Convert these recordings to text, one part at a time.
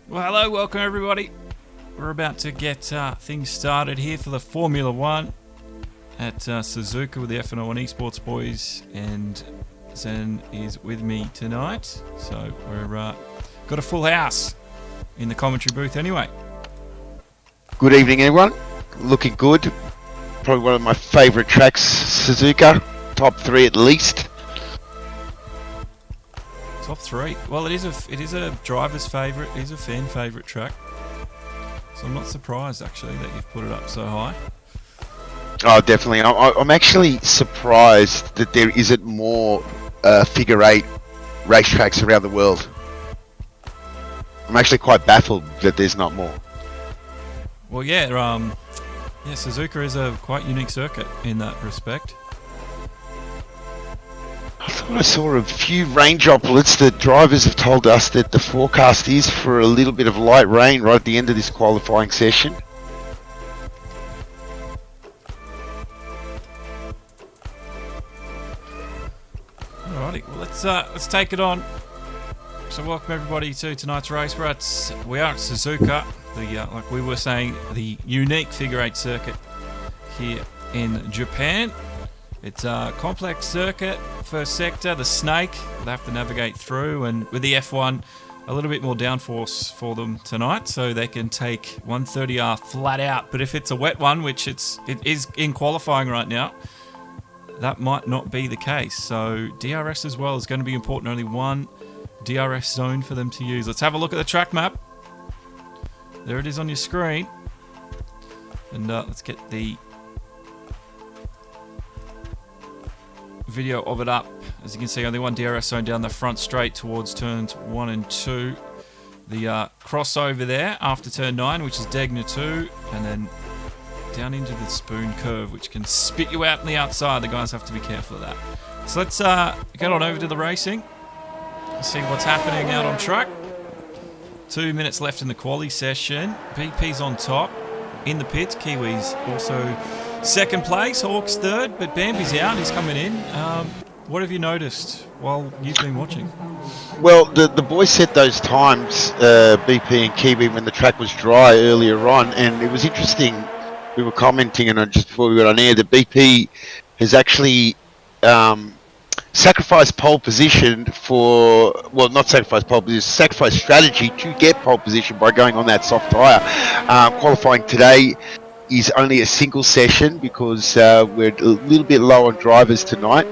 Well, hello, welcome everybody. We're about to get things started here for the Formula One at Suzuka with the F101 eSports boys, and Zen is with me tonight. So we're got a full house in the commentary booth anyway. Good evening, everyone. Looking good. Probably one of my favourite tracks, Suzuka. Top 3 at least. Top 3. Well, it is a driver's favourite. It is a fan favourite track. So I'm not surprised actually that you've put it up so high. Oh, definitely. I'm actually surprised that there isn't more figure 8 racetracks around the world. I'm actually quite baffled that there's not more. Well, yeah, Suzuka is a quite unique circuit in that respect. I thought I saw a few rain droplets. The drivers have told us that the forecast is for a little bit of light rain right at the end of this qualifying session. Alrighty, well let's take it on. So welcome everybody to tonight's race. We are at Suzuka, like we were saying, the unique figure 8 circuit here in Japan. It's a complex circuit. First sector, the snake, they have to navigate through, and with the F1, a little bit more downforce for them tonight, so they can take 130R flat out. But if it's a wet one, which it is in qualifying right now, that might not be the case. So DRS as well is going to be important. Only one DRS zone for them to use. Let's have a look at the track map. There it is on your screen, and let's get the video of it up. As you can see, only one DRS zone down the front straight towards turns 1 and 2. The crossover there after turn 9, which is Degner 2, and then down into the spoon curve, which can spit you out on the outside. The guys have to be careful of that. So let's get on over to the racing. See what's happening out on track. 2 minutes left in the quali session. BP's on top in the pits. Kiwis also second place, Hawks third, but Bambi's out. He's coming in. What have you noticed while you've been watching? Well, the boys set those times, BP and Kiwi, when the track was dry earlier on, and it was interesting. We were commenting, and just before we got on air, that BP has actually sacrificed pole position for, well, not sacrificed pole position, sacrificed strategy to get pole position by going on that soft tyre. Qualifying today is only a single session because we're a little bit low on drivers tonight,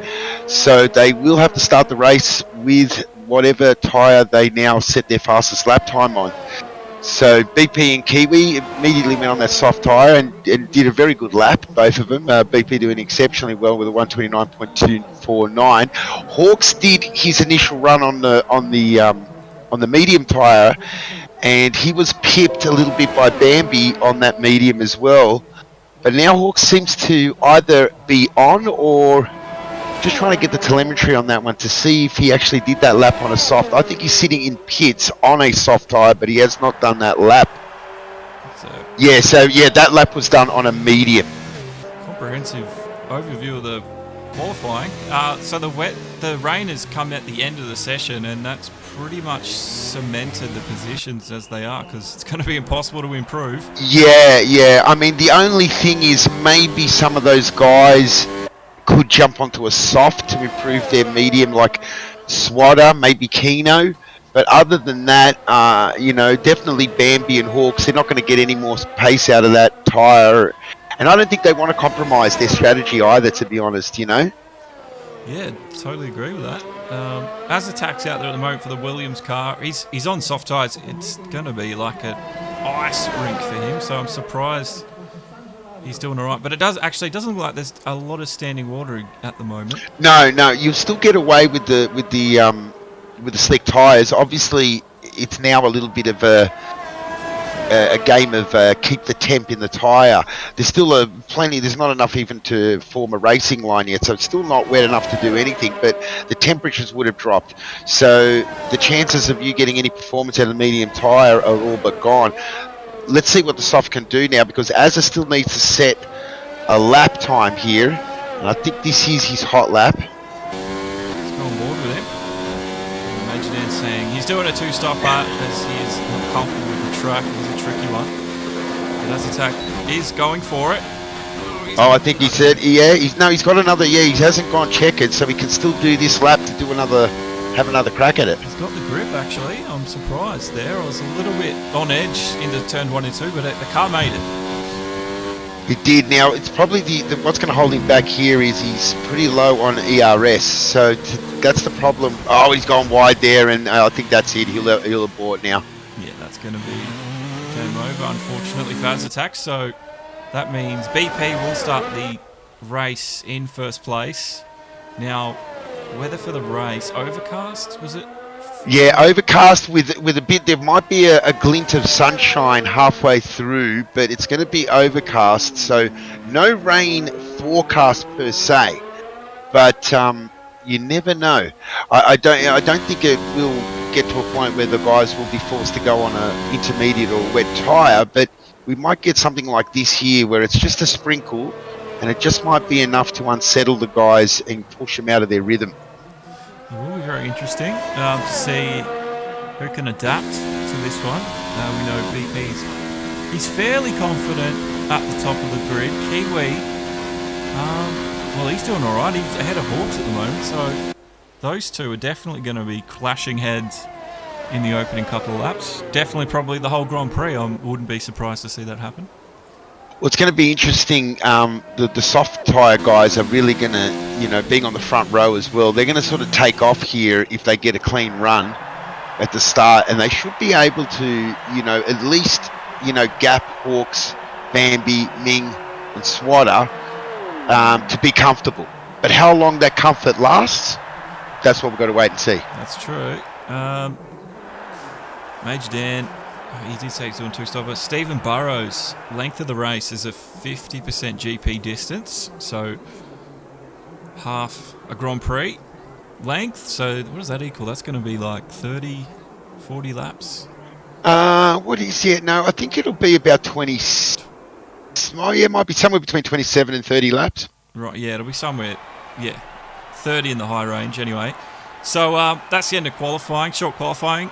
so they will have to start the race with whatever tyre they now set their fastest lap time on. So BP and Kiwi immediately went on that soft tyre and did a very good lap, both of them. BP doing exceptionally well with a 129.249. Hawks did his initial run on the medium tyre, and he was pipped a little bit by Bambi on that medium as well. But now Hawks seems to either be on or just trying to get the telemetry on that one to see if he actually did that lap on a soft. I think he's sitting in pits on a soft tyre, but he has not done that lap. So that lap was done on a medium. Comprehensive overview of the qualifying. So the rain has come at the end of the session, and that's pretty much cemented the positions as they are, because it's going to be impossible to improve. Yeah. I mean, the only thing is maybe some of those guys could jump onto a soft to improve their medium, like Swatter, maybe Kino. But other than that, definitely Bambi and Hawks, they're not going to get any more pace out of that tyre. And I don't think they want to compromise their strategy either, to be honest, Yeah, totally agree with that. As attack's out there at the moment for the Williams car, he's on soft tyres. It's going to be like an ice rink for him, so I'm surprised he's doing all right. But it doesn't look like there's a lot of standing water at the moment. No, you'll still get away with the slick tyres. Obviously, it's now a little bit of a game of keep the temp in the tyre. There's still plenty. There's not enough even to form a racing line yet, so it's still not wet enough to do anything. But the temperatures would have dropped, so the chances of you getting any performance out of the medium tyre are all but gone. Let's see what the soft can do now, because Azza still needs to set a lap time here, and I think this is his hot lap. Let's go on board with him. Imagine saying he's doing a two-stopper as he is comfortable with the track. It was a tricky one. But as attack is going for it. Oh, I think he said, he's got another, he hasn't gone checkered, so he can still do this lap to do have another crack at it. He's got the grip, actually. I'm surprised there. I was a little bit on edge into turn 1 and 2, but the car made it. He did. Now, it's probably what's going to hold him back here is he's pretty low on ERS, so that's the problem. Oh, he's gone wide there, and I think that's it. He'll abort now. Yeah, that's going to be game over, unfortunately, for Attack. So that means BP will start the race in first place. Now, weather for the race, overcast, was it? Yeah, overcast with a bit. There might be a glint of sunshine halfway through, but it's going to be overcast. So no rain forecast per se, but you never know. I don't think it will get to a point where the guys will be forced to go on an intermediate or wet tyre, but we might get something like this here where it's just a sprinkle, and it just might be enough to unsettle the guys and push them out of their rhythm. It will be very interesting to see who can adapt to this one. We know he's fairly confident at the top of the grid. Kiwi, well, he's doing all right. He's ahead of Hawks at the moment, so those two are definitely going to be clashing heads in the opening couple of laps. Definitely, probably the whole Grand Prix. I wouldn't be surprised to see that happen. Well, it's going to be interesting. The soft tyre guys are really going to, being on the front row as well, they're going to sort of take off here if they get a clean run at the start, and they should be able to, at least, gap Hawks, Bambi, Ming, and Swatter to be comfortable. But how long that comfort lasts, that's what we've got to wait and see. That's true. Major Dan, he did say he's doing two-stopper. Stephen Burrows, length of the race is a 50% GP distance, so half a Grand Prix length. So what does that equal? That's going to be like 30, 40 laps. What is it? No, I think it'll be about 20. Oh, yeah, it might be somewhere between 27 and 30 laps. Right, yeah, it'll be somewhere, 30 in the high range anyway. So that's the end of qualifying, short qualifying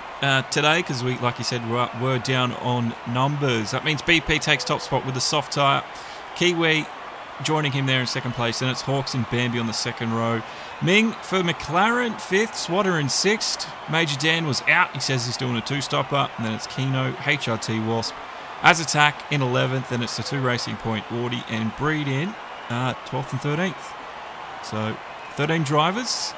today, because we, like you said, we're down on numbers. That means BP takes top spot with the soft tyre. Kiwi joining him there in second place. Then it's Hawks and Bambi on the second row. Ming for McLaren, fifth. Swatter in sixth. Major Dan was out. He says he's doing a two-stopper. And then it's Keno, HRT Wasp. As attack in 11th. Then it's the two Racing Point, Audi and Breed in 12th and 13th. So 13 drivers.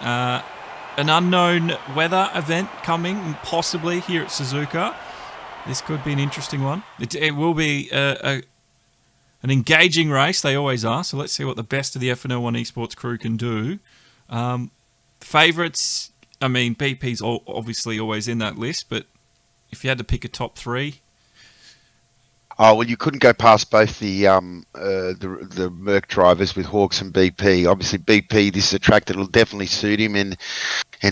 An unknown weather event coming, possibly here at Suzuka. This could be an interesting one. It will be an engaging race. They always are. So let's see what the best of the FNL1 eSports crew can do. Favourites, I mean, BP's obviously always in that list, but if you had to pick a top three... Oh, well, you couldn't go past both the Merc drivers with Hawks and BP. Obviously, BP, this is a track that will definitely suit him, and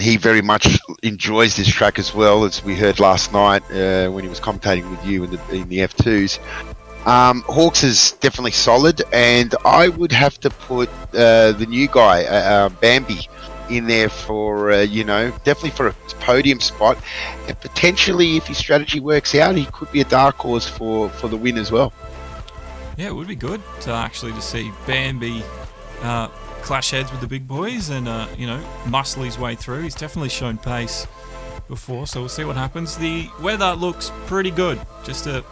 he very much enjoys this track as well, as we heard last night when he was commentating with you in the F2s. Hawks is definitely solid, and I would have to put the new guy, Bambi, in there for, definitely for a podium spot. And potentially, if his strategy works out, he could be a dark horse for the win as well. Yeah, it would be good to see Bambi clash heads with the big boys and, muscle his way through. He's definitely shown pace before, so we'll see what happens. The weather looks pretty good. Just a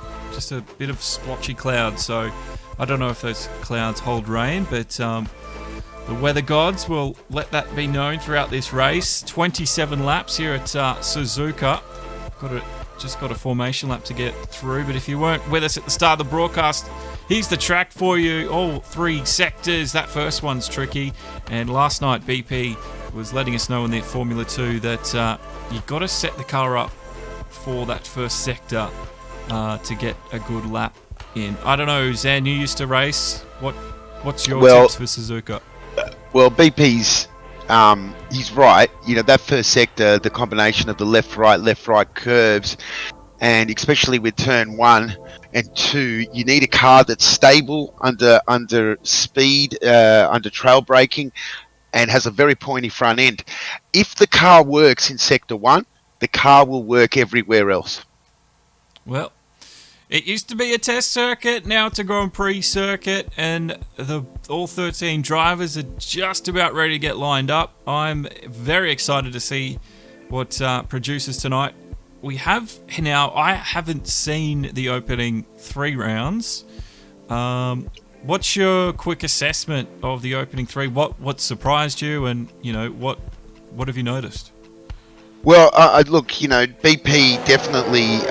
bit of splotchy clouds, so I don't know if those clouds hold rain, but the weather gods will let that be known throughout this race. 27 laps here at Suzuka. Just got a formation lap to get through, but if you weren't with us at the start of the broadcast, here's the track for you. All three sectors. That first one's tricky, and last night BP was letting us know in their Formula 2 that you've got to set the car up for that first sector to get a good lap in. I don't know, Zan, you used to race. What's your tips for Suzuka? Well, BP's, he's right. That first sector, the combination of the left-right curves, and especially with turn 1 and 2, you need a car that's stable under speed, under trail braking, and has a very pointy front end. If the car works in sector 1, the car will work everywhere else. Well, it used to be a test circuit, now it's a Grand Prix circuit, and all 13 drivers are just about ready to get lined up. I'm very excited to see what produces tonight. I haven't seen the opening 3 rounds. What's your quick assessment of the opening 3? What surprised you, and what have you noticed? Well, look, BP definitely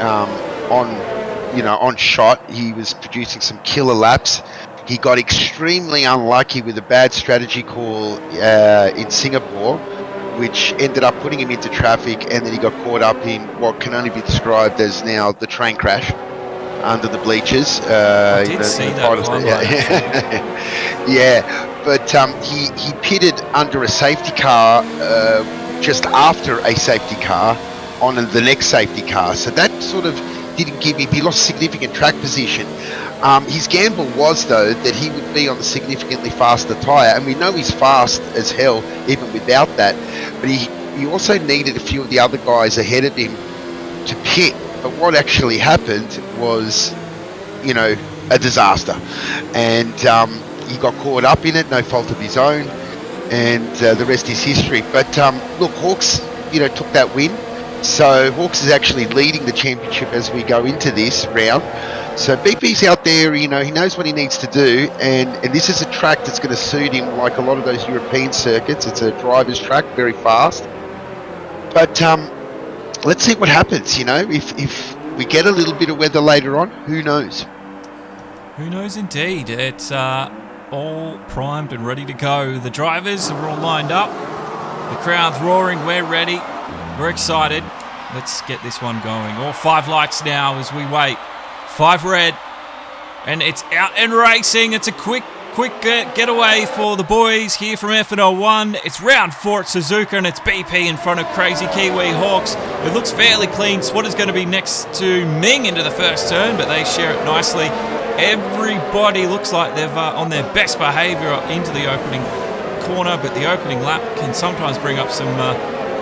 on shot. He was producing some killer laps. He got extremely unlucky with a bad strategy call in Singapore, which ended up putting him into traffic, and then he got caught up in what can only be described as now the train crash under the bleachers. I did see that. Yeah, but he pitted under a safety car just after a safety car on the next safety car. So that sort of didn't give him, he lost significant track position. His gamble was, though, that he would be on the significantly faster tyre, and we know he's fast as hell even without that, but he also needed a few of the other guys ahead of him to pit. But what actually happened was, a disaster, and he got caught up in it, no fault of his own, and the rest is history. But look, Hawks, took that win. So Hawks is actually leading the championship as we go into this round. So BP's out there, he knows what he needs to do, and this is a track that's going to suit him like a lot of those European circuits. It's a driver's track, very fast. But let's see what happens, if we get a little bit of weather later on, who knows? Who knows indeed. It's all primed and ready to go. The drivers are all lined up. The crowd's roaring. We're ready. We're excited. Let's get this one going. All 5 lights now as we wait. 5 red. And it's out and racing. It's a quick getaway for the boys here from F101. It's round 4 at Suzuka, and it's BP in front of Crazy Kiwi Hawks. It looks fairly clean. Swatter's going to be next to Ming into the first turn, but they share it nicely. Everybody looks like they've on their best behaviour into the opening corner, but the opening lap can sometimes bring up some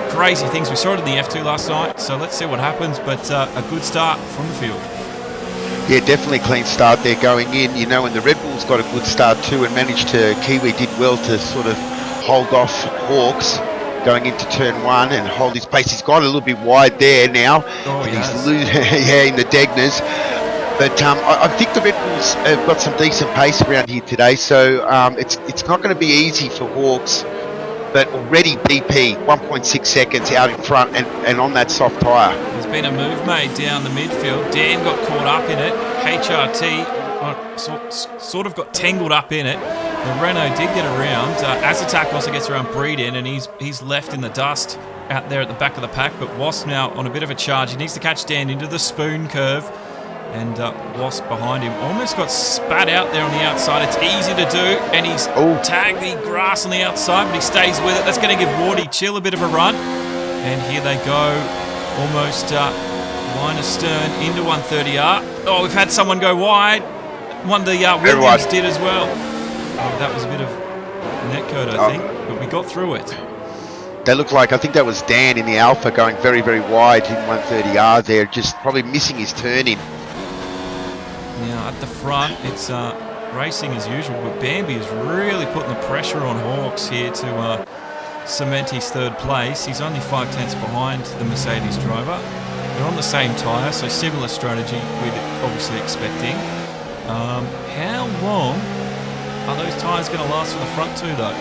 crazy things. We saw it in the F2 last night, so let's see what happens, but a good start from the field. Yeah, definitely a clean start there going in, and the Red Bulls got a good start too, and Kiwi did well to sort of hold off Hawks going into turn 1 and hold his pace. He's got a little bit wide there now. Oh, he's in the Degners. But I think the Red Bulls have got some decent pace around here today, so it's not going to be easy for Hawks. But already BP 1.6 seconds out in front and on that soft tyre. There's been a move made down the midfield. Dan got caught up in it. HRT sort of got tangled up in it. The Renault did get around. Azatak also gets around Breeden, and he's left in the dust out there at the back of the pack. But Wasp now on a bit of a charge. He needs to catch Dan into the spoon curve. And Wasp behind him almost got spat out there on the outside. It's easy to do, and he's tagged the grass on the outside, but he stays with it. That's going to give Wardy Chill a bit of a run. And here they go, almost line astern into 130R. Oh, we've had someone go wide. One of the Williams did as well. Oh, that was a bit of netcode, I think, but we got through it. They look like, I think that was Dan in the Alpha going very, very wide in 130R there, just probably missing his turn in. Now at the front, it's racing as usual, but Bambi is really putting the pressure on Hawks here to cement his 3rd place. He's only 5 tenths behind the Mercedes driver. They're on the same tyre, so similar strategy we're obviously expecting. How long are those tyres going to last for the front 2 though?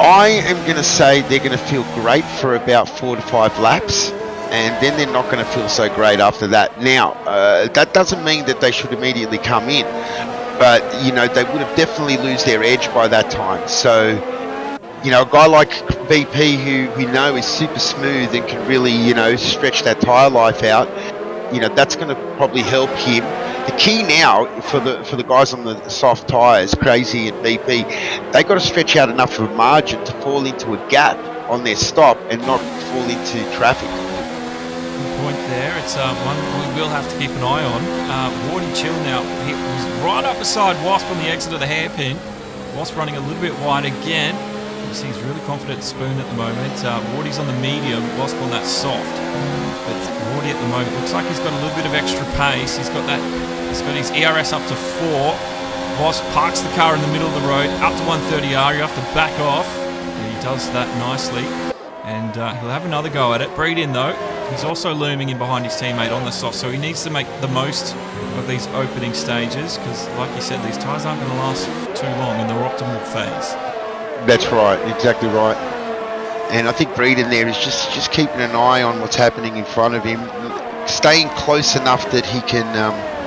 I am going to say they're going to feel great for about 4 to 5 laps. And then they're not going to feel so great after that. Now, that doesn't mean that they should immediately come in, but they would have definitely lose their edge by that time. So, a guy like BP who we know is super smooth and can really, stretch that tyre life out, that's going to probably help him. The key now for the guys on the soft tyres, Crazy and BP, they got to stretch out enough of a margin to fall into a gap on their stop and not fall into traffic. Point there. It's one we will have to keep an eye on. Wardy Chill now. He was right up beside Wasp on the exit of the hairpin. Wasp running a little bit wide again. You see he's really confident Spoon at the moment. Wardy's on the medium, Wasp on that soft. But 40 at the moment. Looks like he's got a little bit of extra pace. He's got his ERS up to 4. Boss parks the car in the middle of the road, up to 130R. You have to back off. And he does that nicely. And he'll have another go at it. Breed in though. He's also looming in behind his teammate on the soft, so he needs to make the most of these opening stages because, like you said, these tyres aren't going to last too long in their optimal phase. That's right, exactly right. And I think Breed in there is just keeping an eye on what's happening in front of him, staying close enough that he can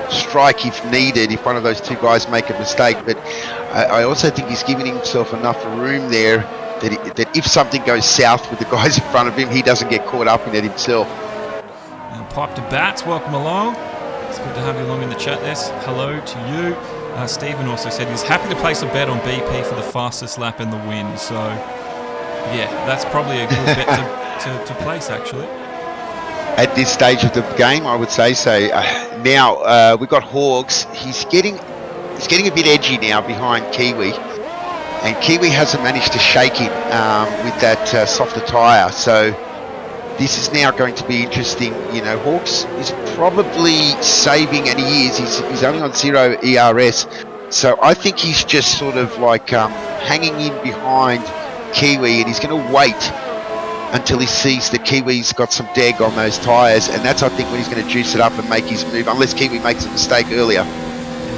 strike if needed, if one of those two guys make a mistake. But I also think he's giving himself enough room there that if something goes south with the guys in front of him, he doesn't get caught up in it himself. Now, Pipe to Bats, welcome along. It's good to have you along in the chat. This hello to you. Stephen also said he's happy to place a bet on BP for the fastest lap in the win. So, yeah, that's probably a good bet to place, actually. At this stage of the game, I would say so. Now we've got Hawks. He's getting a bit edgy now behind Kiwi. And Kiwi hasn't managed to shake him with that softer tyre. So this is now going to be interesting. You know, Hawks is probably saving, and he is. He's only on 0 ERS. So I think he's just sort of like hanging in behind Kiwi, and he's going to wait until he sees that Kiwi's got some deg on those tyres. And that's, I think, when he's going to juice it up and make his move, unless Kiwi makes a mistake earlier.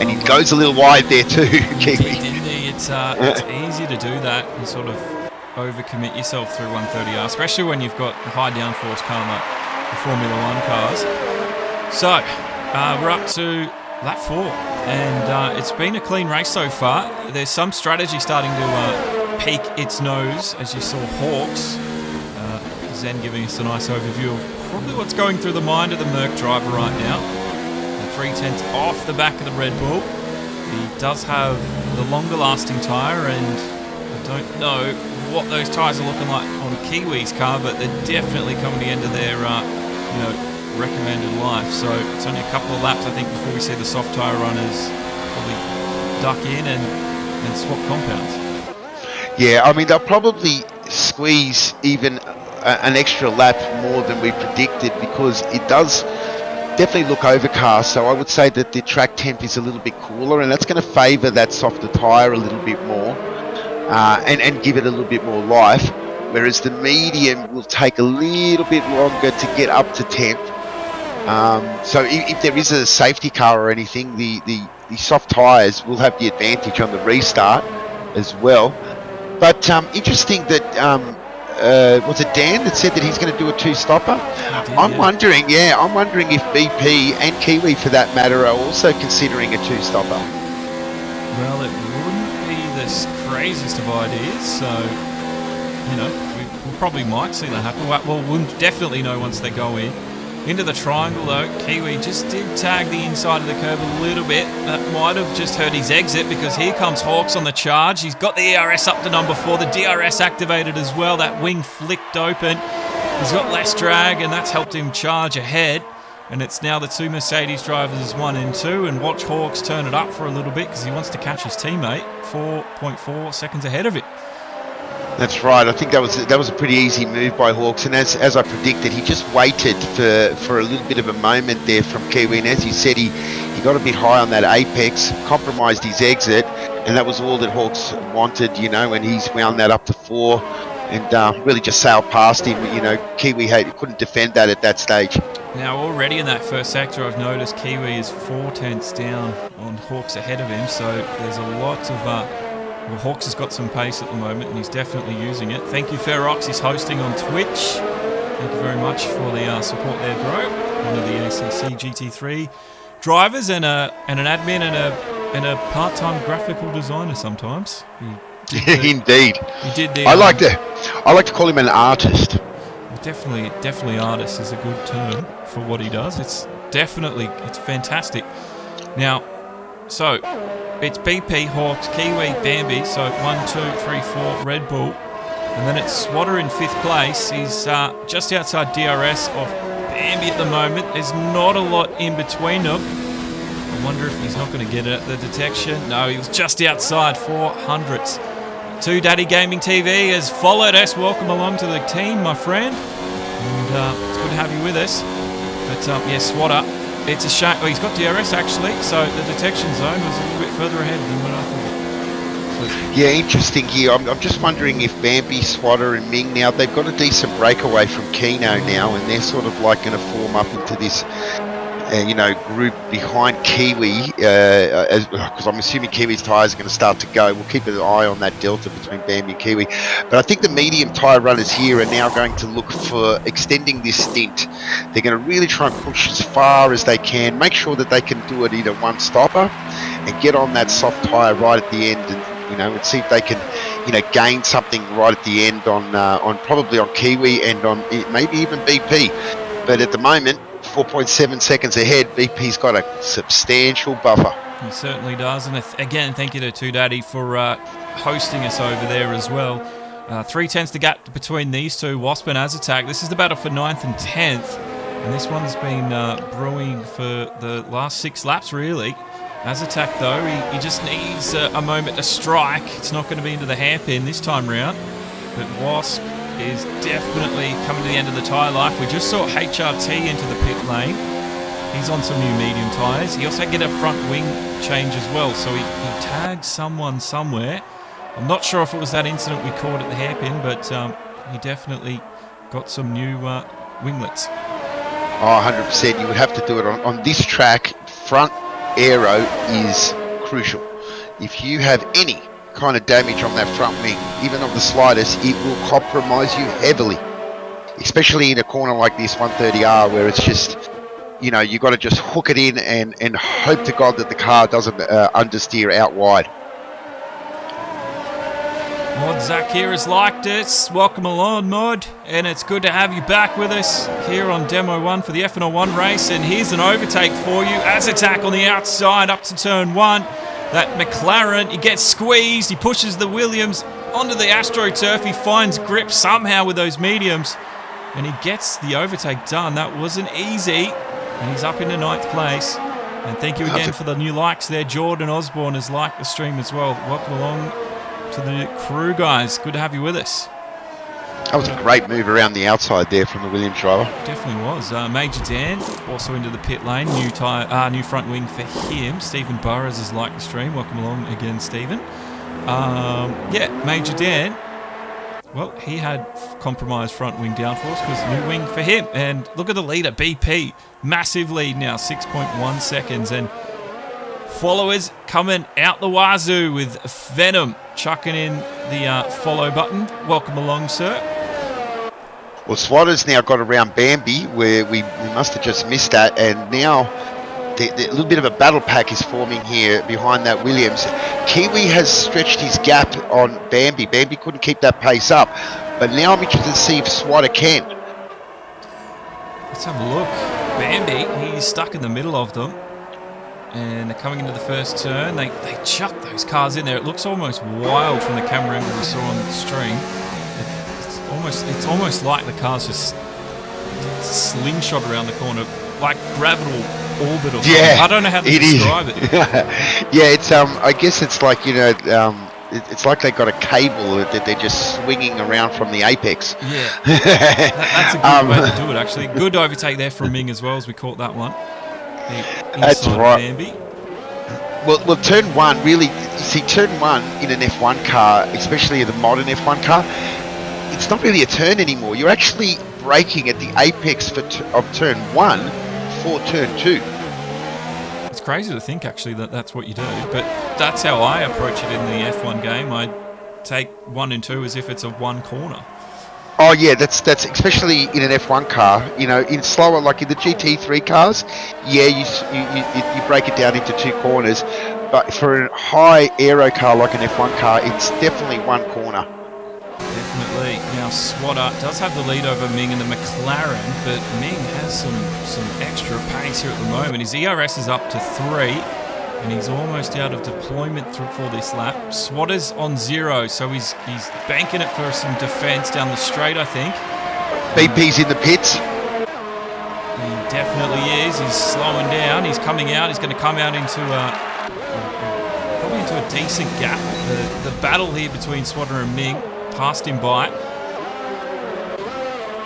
And he goes a little wide there too, Kiwi. It's easy to do that and sort of overcommit yourself through 130R, especially when you've got high downforce car like the Formula 1 cars. So, we're up to lap 4, and it's been a clean race so far. There's some strategy starting to peek its nose, as you saw Hawks. Zen giving us a nice overview of probably what's going through the mind of the Merc driver right now. The 310's off the back of the Red Bull. He does have the longer lasting tyre, and I don't know what those tyres are looking like on Kiwi's car, but they're definitely coming to the end of their recommended life. So it's only a couple of laps, I think, before we see the soft tyre runners probably duck in and swap compounds. Yeah, I mean, they'll probably squeeze even an extra lap more than we predicted, because it does definitely look overcast. So I would say that the track temp is a little bit cooler, and that's going to favour that softer tyre a little bit more and give it a little bit more life, whereas the medium will take a little bit longer to get up to temp. So if there is a safety car or anything, the soft tyres will have the advantage on the restart as well. But interesting that was it Dan that said that he's going to do a two-stopper? I'm wondering if BP and Kiwi, for that matter, are also considering a two-stopper. Well, it wouldn't be the craziest of ideas, so we probably might see that happen. Well, we'll definitely know once they go into the triangle, though. Kiwi just did tag the inside of the curve a little bit. That might have just hurt his exit, because here comes Hawks on the charge. He's got the ERS up to number 4, the DRS activated as well. That wing flicked open. He's got less drag, and that's helped him charge ahead. And it's now the two Mercedes drivers, 1 and 2, and watch Hawks turn it up for a little bit because he wants to catch his teammate 4.4 seconds ahead of it. That's right. I think that was a pretty easy move by Hawks, and as I predicted, he just waited for a little bit of a moment there from Kiwi, and as you said, he got a bit high on that apex, compromised his exit, and that was all that Hawks wanted, and he's wound that up to 4 and really just sailed past him. Kiwi couldn't defend that at that stage. Now already in that first sector, I've noticed Kiwi is 4 tenths down on Hawks ahead of him, so there's a lot of Hawks has got some pace at the moment, and he's definitely using it. Thank you, Ferox. He's hosting on Twitch. Thank you very much for the support there, bro. One of the ACC GT3 drivers, and an admin, and a part-time graphical designer sometimes. Indeed. He did the. I like to call him an artist. Definitely, artist is a good term for what he does. It's fantastic. Now, so. It's BP, Hawks, Kiwi, Bambi, so 1, 2, 3, 4, Red Bull. And then it's Swatter in 5th place. He's just outside DRS of Bambi at the moment. There's not a lot in between them. I wonder if he's not going to get it at the detection. No, he was just outside 400ths. 2 Daddy Gaming TV has followed us. Welcome along to the team, my friend. And it's good to have you with us. But yeah, Swatter, it's a shame. Well, he's got DRS actually, so the detection zone was a little bit further ahead than what I thought. Yeah, interesting here. I'm just wondering if Bambi, Swatter and Ming now, they've got a decent breakaway from Keno now, and they're sort of like going to form up into this group behind Kiwi, because I'm assuming Kiwi's tyres are going to start to go. We'll keep an eye on that delta between Bambi and Kiwi. But I think the medium tyre runners here are now going to look for extending this stint. They're going to really try and push as far as they can, make sure that they can do it in a one-stopper and get on that soft tyre right at the end, and see if they can, gain something right at the end on probably on Kiwi and on maybe even BP. But at the moment, 4.7 seconds ahead, BP's got a substantial buffer. He certainly does. And again, thank you to Two Daddy for hosting us over there as well. 3/10 the gap between these two, Wasp and Azatak. This is the battle for 9th and 10th. And this one's been brewing for the last 6 laps, really. Azatak, though, he just needs a moment to strike. It's not going to be into the hairpin this time round. But Wasp is definitely coming to the end of the tyre life. We just saw HRT into the pit lane. He's on some new medium tyres. He also get a front wing change as well, so he tagged someone somewhere. I'm not sure if it was that incident we caught at the hairpin, but he definitely got some new winglets. Oh, 100%. You would have to do it on this track. Front aero is crucial. If you have any kind of damage on that front wing, even of the slightest, it will compromise you heavily, especially in a corner like this 130R, where it's just, you got to just hook it in and hope to God that the car doesn't understeer out wide. Mod Zach here has liked it. Welcome along, Mod, and it's good to have you back with us here on Demo 1 for the F101 race. And here's an overtake for you. Azatak on the outside up to turn 1. That McLaren, he gets squeezed, he pushes the Williams onto the AstroTurf, he finds grip somehow with those mediums, and he gets the overtake done. That wasn't easy, and he's up into 9th place. And thank you again for the new likes there. Jordan Osborne has liked the stream as well. Welcome along to the crew, guys. Good to have you with us. That was a great move around the outside there from the Williams driver. Definitely was. Major Dan also into the pit lane. New front wing for him. Stephen Burrows has liked the stream. Welcome along again, Stephen. Major Dan. Well, he had compromised front wing downforce because new wing for him. And look at the leader, BP. Massive lead now, 6.1 seconds. And followers coming out the wazoo with Venom chucking in the follow button. Welcome along, sir. Well, Swatter's now got around Bambi, where we must have just missed that, and now a little bit of a battle pack is forming here behind that Williams. Kiwi has stretched his gap on Bambi. Bambi couldn't keep that pace up, but now I'm interested to see if Swatter can. Let's have a look. Bambi, he's stuck in the middle of them. And they're coming into the first turn. They chuck those cars in there. It looks almost wild from the camera angle we saw on the stream. It's almost like the cars just slingshot around the corner, like gravital orbit or something. Yeah, I don't know how to describe it. Yeah, it's I guess it's like it's like they got a cable that they're just swinging around from the apex. Yeah, that's a good way to do it. Actually, good overtake there from Ming as well, as we caught that one. That's right. Bambi. Well, turn 1 really. You see, turn 1 in an F1 car, especially the modern F1 car, it's not really a turn anymore. You're actually braking at the apex of turn 1 for turn 2. It's crazy to think actually that that's what you do, but that's how I approach it in the F1 game. I take 1 and 2 as if it's a one corner. Oh yeah, that's especially in an F1 car. In slower, like in the GT3 cars, yeah, you break it down into 2 corners. But for a high aero car like an F1 car, it's definitely one corner. Definitely. Now Swatter does have the lead over Ming and the McLaren, but Ming has some extra pace here at the moment. His ERS is up to 3. And he's almost out of deployment for this lap. Swatter's on 0, so he's banking it for some defence down the straight, I think. BP's in the pits. He definitely is. He's slowing down. He's coming out. He's going to come out into probably into a decent gap. The battle here between Swatter and Ming passed him by.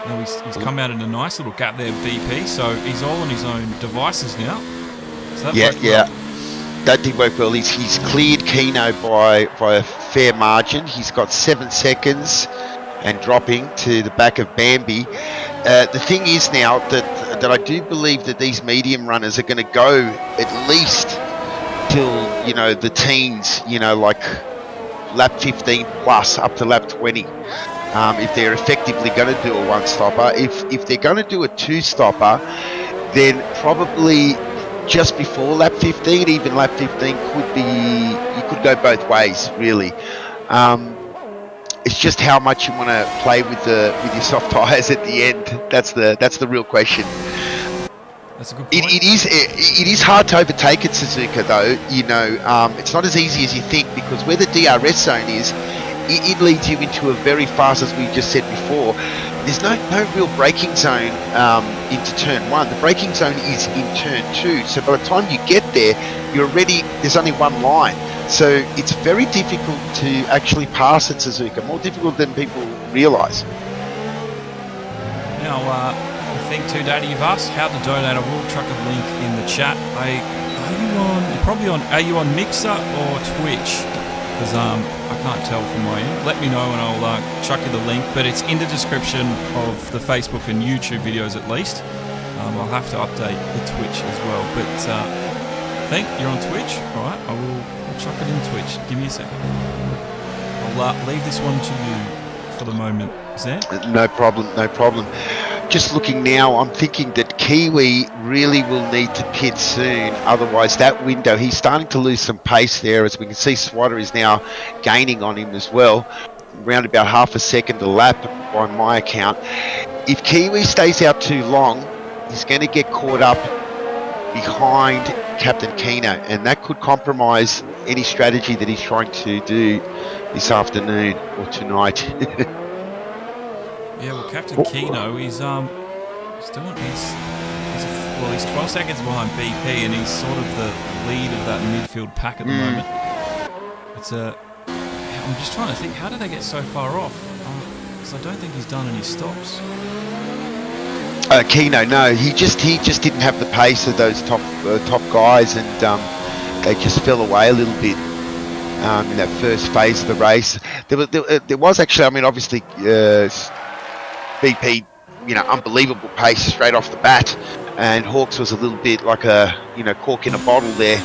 Now he's come out in a nice little gap there, BP. So he's all on his own devices now. So that worked well. That did work well. He's cleared Keno by a fair margin. He's got 7 seconds and dropping to the back of Bambi. The thing is now that I do believe that these medium runners are going to go at least till, you know, the teens, you know, like lap 15 plus up to lap 20. If they're effectively going to do a one-stopper. If they're going to do a two-stopper, then probably just before lap 15, even lap 15 could be, you could go both ways, really. It's just how much you want to play with your soft tyres at the end. That's the real question. That's a good point. It is hard to overtake at Suzuka, though. You know, it's not as easy as you think, because where the DRS zone is, it leads you into a very fast, as we just said before. There's no real braking zone into turn 1. The braking zone is in turn 2. So by the time you get there, there's only one line. So it's very difficult to actually pass at Suzuka, more difficult than people realise. Now, I think too, Daddy, you've asked how to donate. I will chuck a link in the chat. Are you on Mixer or Twitch? Because I can't tell from my end. Let me know and I'll chuck you the link. But it's in the description of the Facebook and YouTube videos at least. I'll have to update the Twitch as well. But I think you're on Twitch. All right, I'll chuck it in Twitch. Give me a second. I'll leave this one to you for the moment. Zed? No problem. Just looking now, I'm thinking that Kiwi really will need to pit soon. Otherwise, that window, he's starting to lose some pace there. As we can see, Swatter is now gaining on him as well. Around about half a second a lap by my account. If Kiwi stays out too long, he's going to get caught up behind Captain Keno, and that could compromise any strategy that he's trying to do this afternoon or tonight. Yeah, well, Captain Keno, he's 12 seconds behind BP, and he's sort of the lead of that midfield pack at the moment. I'm just trying to think, how did they get so far off? Because I don't think he's done any stops. Keno, no, he just didn't have the pace of those top guys, and they just fell away a little bit in that first phase of the race. There was actually, I mean, obviously. BP, unbelievable pace straight off the bat, and Hawks was a little bit like a, cork in a bottle there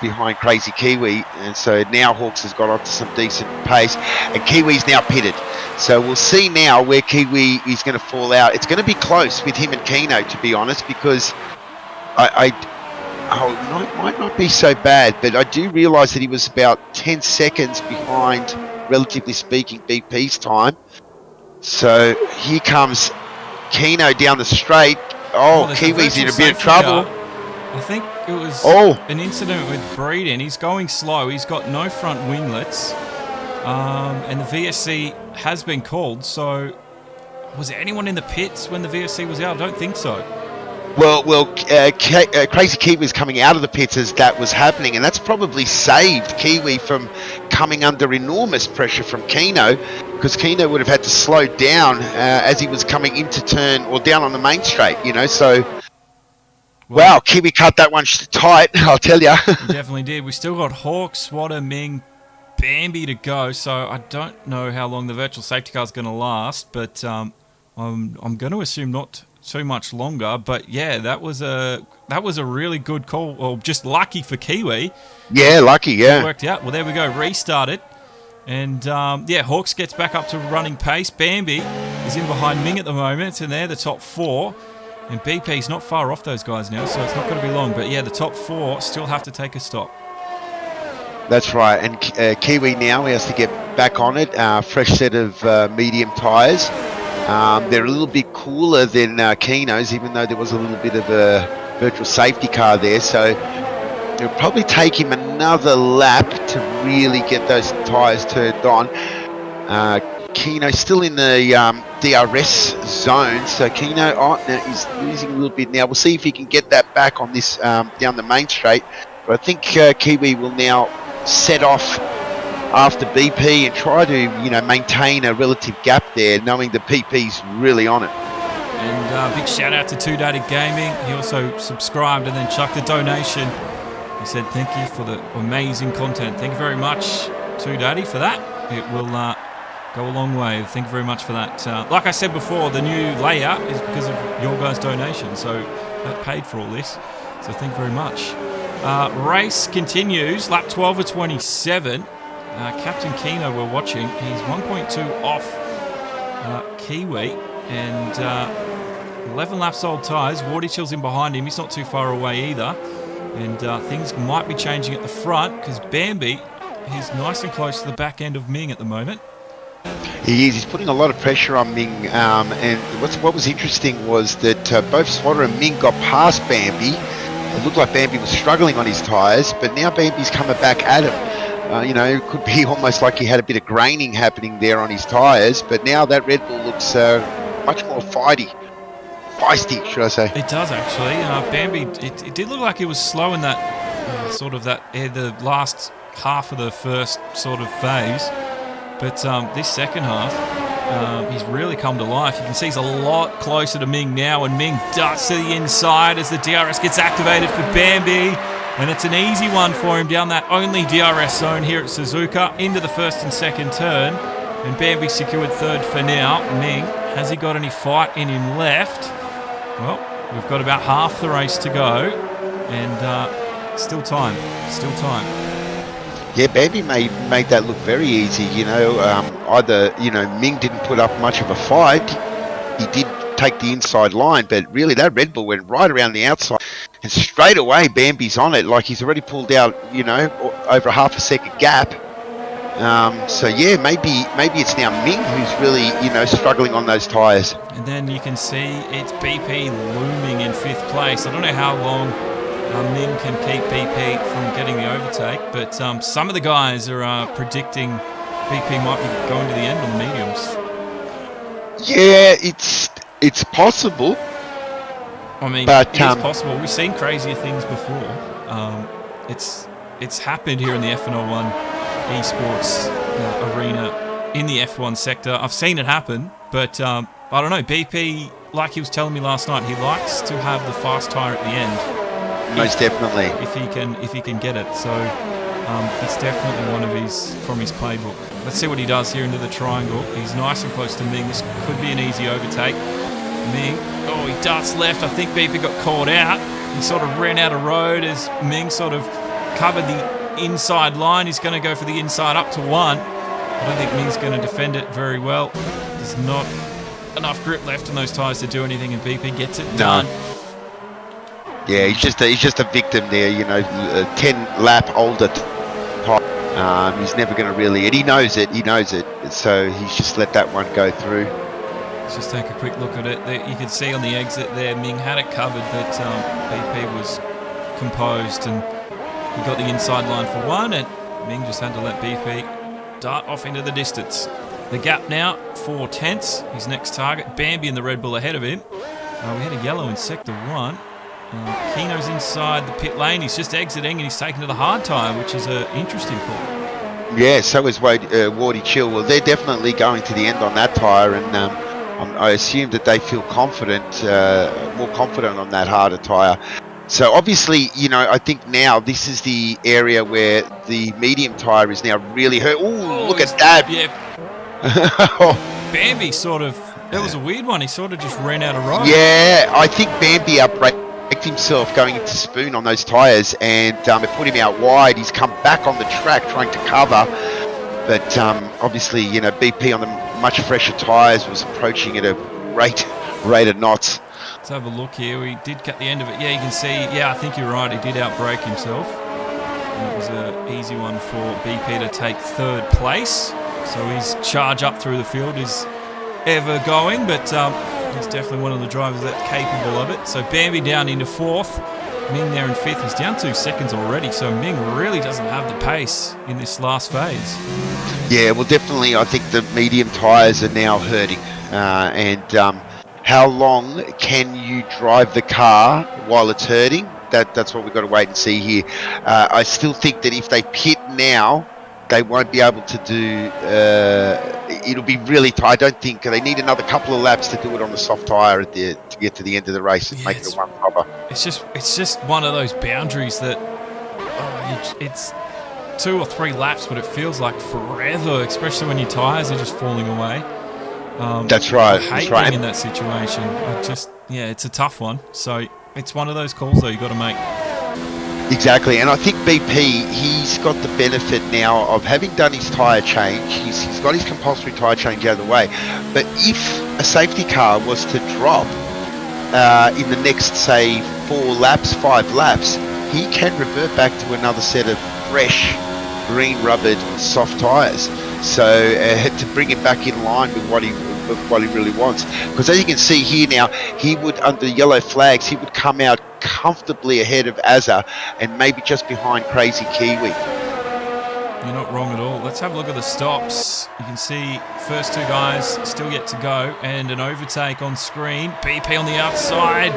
behind Crazy Kiwi, and so now Hawks has got onto some decent pace, and Kiwi's now pitted. So we'll see now where Kiwi is going to fall out. It's going to be close with him and Keno, to be honest, because it might not be so bad, but I do realise that he was about 10 seconds behind, relatively speaking, BP's time. So here comes Keno down the straight. Kiwi's in a bit of trouble. I think it was an incident with Breeden. He's going slow. He's got no front winglets. And the VSC has been called. So was there anyone in the pits when the VSC was out? I don't think so. Well, Crazy Kiwi was coming out of the pits as that was happening, and that's probably saved Kiwi from coming under enormous pressure from Keno, because Keno would have had to slow down as he was coming into turn, or down on the main straight, so... Wow, Kiwi cut that one tight, I'll tell you. He definitely did. We still got Hawk, Swatter, Ming, Bambi to go, so I don't know how long the virtual safety car is going to last, but I'm going to assume not too much longer. But yeah, that was a really good call, or just lucky for Kiwi. Yeah, lucky, yeah. It worked out. Well, there we go, restarted. And Hawks gets back up to running pace. Bambi is in behind Ming at the moment, and they're the top 4. And BP's not far off those guys now, so it's not going to be long. But yeah, the top 4 still have to take a stop. That's right, and Kiwi now has to get back on it. Fresh set of medium tyres. They're a little bit cooler than Keno's, even though there was a little bit of a virtual safety car there. So it'll probably take him another lap to really get those tyres turned on. Keno's still in the DRS zone, so Keno is losing a little bit now. We'll see if he can get that back on this down the main straight. But I think Kiwi will now set off after BP and try to, maintain a relative gap there, knowing the PP's really on it. And big shout out to Two Daddy Gaming. He also subscribed and then chucked a donation. He said, "Thank you for the amazing content." Thank you very much, Two Daddy, for that. It will go a long way. Thank you very much for that. Like I said before, the new layout is because of your guys' donation, so that paid for all this. So thank you very much. Race continues. Lap 12 of 27. Captain Keno, we're watching. He's 1.2 off Kiwi, and 11 laps old tyres. Wardychill's in behind him. He's not too far away either. And things might be changing at the front because Bambi is nice and close to the back end of Ming at the moment. He is. He's putting a lot of pressure on Ming. And what was interesting was that both Swatter and Ming got past Bambi. It looked like Bambi was struggling on his tyres, but now Bambi's coming back at him. It could be almost like he had a bit of graining happening there on his tyres, but now that Red Bull looks much more feisty, should I say. It does actually. Bambi, it did look like he was slow in that the last half of the first sort of phase, but this second half, he's really come to life. You can see he's a lot closer to Ming now, and Ming darts to the inside as the DRS gets activated for Bambi. And it's an easy one for him down that only DRS zone here at Suzuka into the first and second turn. And Bambi secured third for now. Ming, has he got any fight in him left? Well, we've got about half the race to go. And still time. Yeah, Bambi made that look very easy. Either, Ming didn't put up much of a fight. He did take the inside line, but really that Red Bull went right around the outside. And straight away, Bambi's on it. Like he's already pulled out, over a half a second gap. So yeah, maybe it's now Ming who's really, struggling on those tyres. And then you can see it's BP looming in fifth place. I don't know how long Ming can keep BP from getting the overtake, but some of the guys are predicting BP might be going to the end on the mediums. Yeah, it's possible. I mean, but, it is possible. We've seen crazier things before. It's happened here in the F101 eSports arena in the F1 sector. I've seen it happen, but I don't know. BP, like he was telling me last night, he likes to have the fast tyre at the end. Most definitely. If he can get it. So it's definitely one of from his playbook. Let's see what he does here into the triangle. He's nice and close to Ming. This could be an easy overtake. Ming, he darts left. I think BP got caught out. He sort of ran out of road as Ming sort of covered the inside line. He's going to go for the inside up to one. I don't think Ming's going to defend it very well. There's not enough grip left in those tyres to do anything, and BP gets it done. Yeah, he's just a victim there. 10 lap older tyre. He's never going to really. And he knows it. So he's just let that one go through. Let's just take a quick look at it. You can see on the exit there, Ming had it covered, but BP was composed and he got the inside line for one, and Ming just had to let BP dart off into the distance. The gap now, 4 tenths. His next target, Bambi in the Red Bull ahead of him. We had a yellow in sector 1. Keno's inside the pit lane. He's just exiting and he's taken to the hard tyre, which is an interesting call. Yeah, so is Wardy Chill. Well, they're definitely going to the end on that tyre, and I assume that they feel confident, more confident on that harder tyre. So obviously, I think now this is the area where the medium tyre is now really hurt. Ooh, look at that. Yeah. Bambi that was a weird one. He sort of just ran out of road. Yeah, I think Bambi upbraked himself going into spoon on those tyres, and it put him out wide. He's come back on the track trying to cover. But obviously, BP on the much fresher tyres was approaching at a rate of knots. Let's have a look here. He did cut the end of it. Yeah, you can see. Yeah, I think you're right. He did outbrake himself. And it was an easy one for BP to take third place. So his charge up through the field is ever going, but he's definitely one of the drivers that's capable of it. So Bambi down into fourth. Ming there in fifth. He's down 2 seconds already, so Ming really doesn't have the pace in this last phase. Yeah, well, definitely I think the medium tyres are now hurting. How long can you drive the car while it's hurting? That's what we've got to wait and see here. I still think that if they pit now, they won't be able to do. It'll be really tight. I don't think they need another couple of laps to do it on the soft tyre to get to the end of the race and Yeah, make it a one proper. It's just one of those boundaries that it's 2 or 3 laps, but it feels like forever, especially when your tyres are just falling away. That's right. I hate being in that situation. It's a tough one. So it's one of those calls though you got to make. Exactly, and I think BP, he's got the benefit now of having done his tyre change. He's got his compulsory tyre change out of the way. But if a safety car was to drop in the next, say, 4 laps, 5 laps, he can revert back to another set of fresh, green rubbered, soft tyres. So to bring it back in line with what he really wants. Because as you can see here now, he would, under yellow flags, he would come out comfortably ahead of Azza and maybe just behind Crazy Kiwi. You're not wrong at all. Let's have a look at the stops. You can see first 2 guys still yet to go, and an overtake on screen. BP on the outside,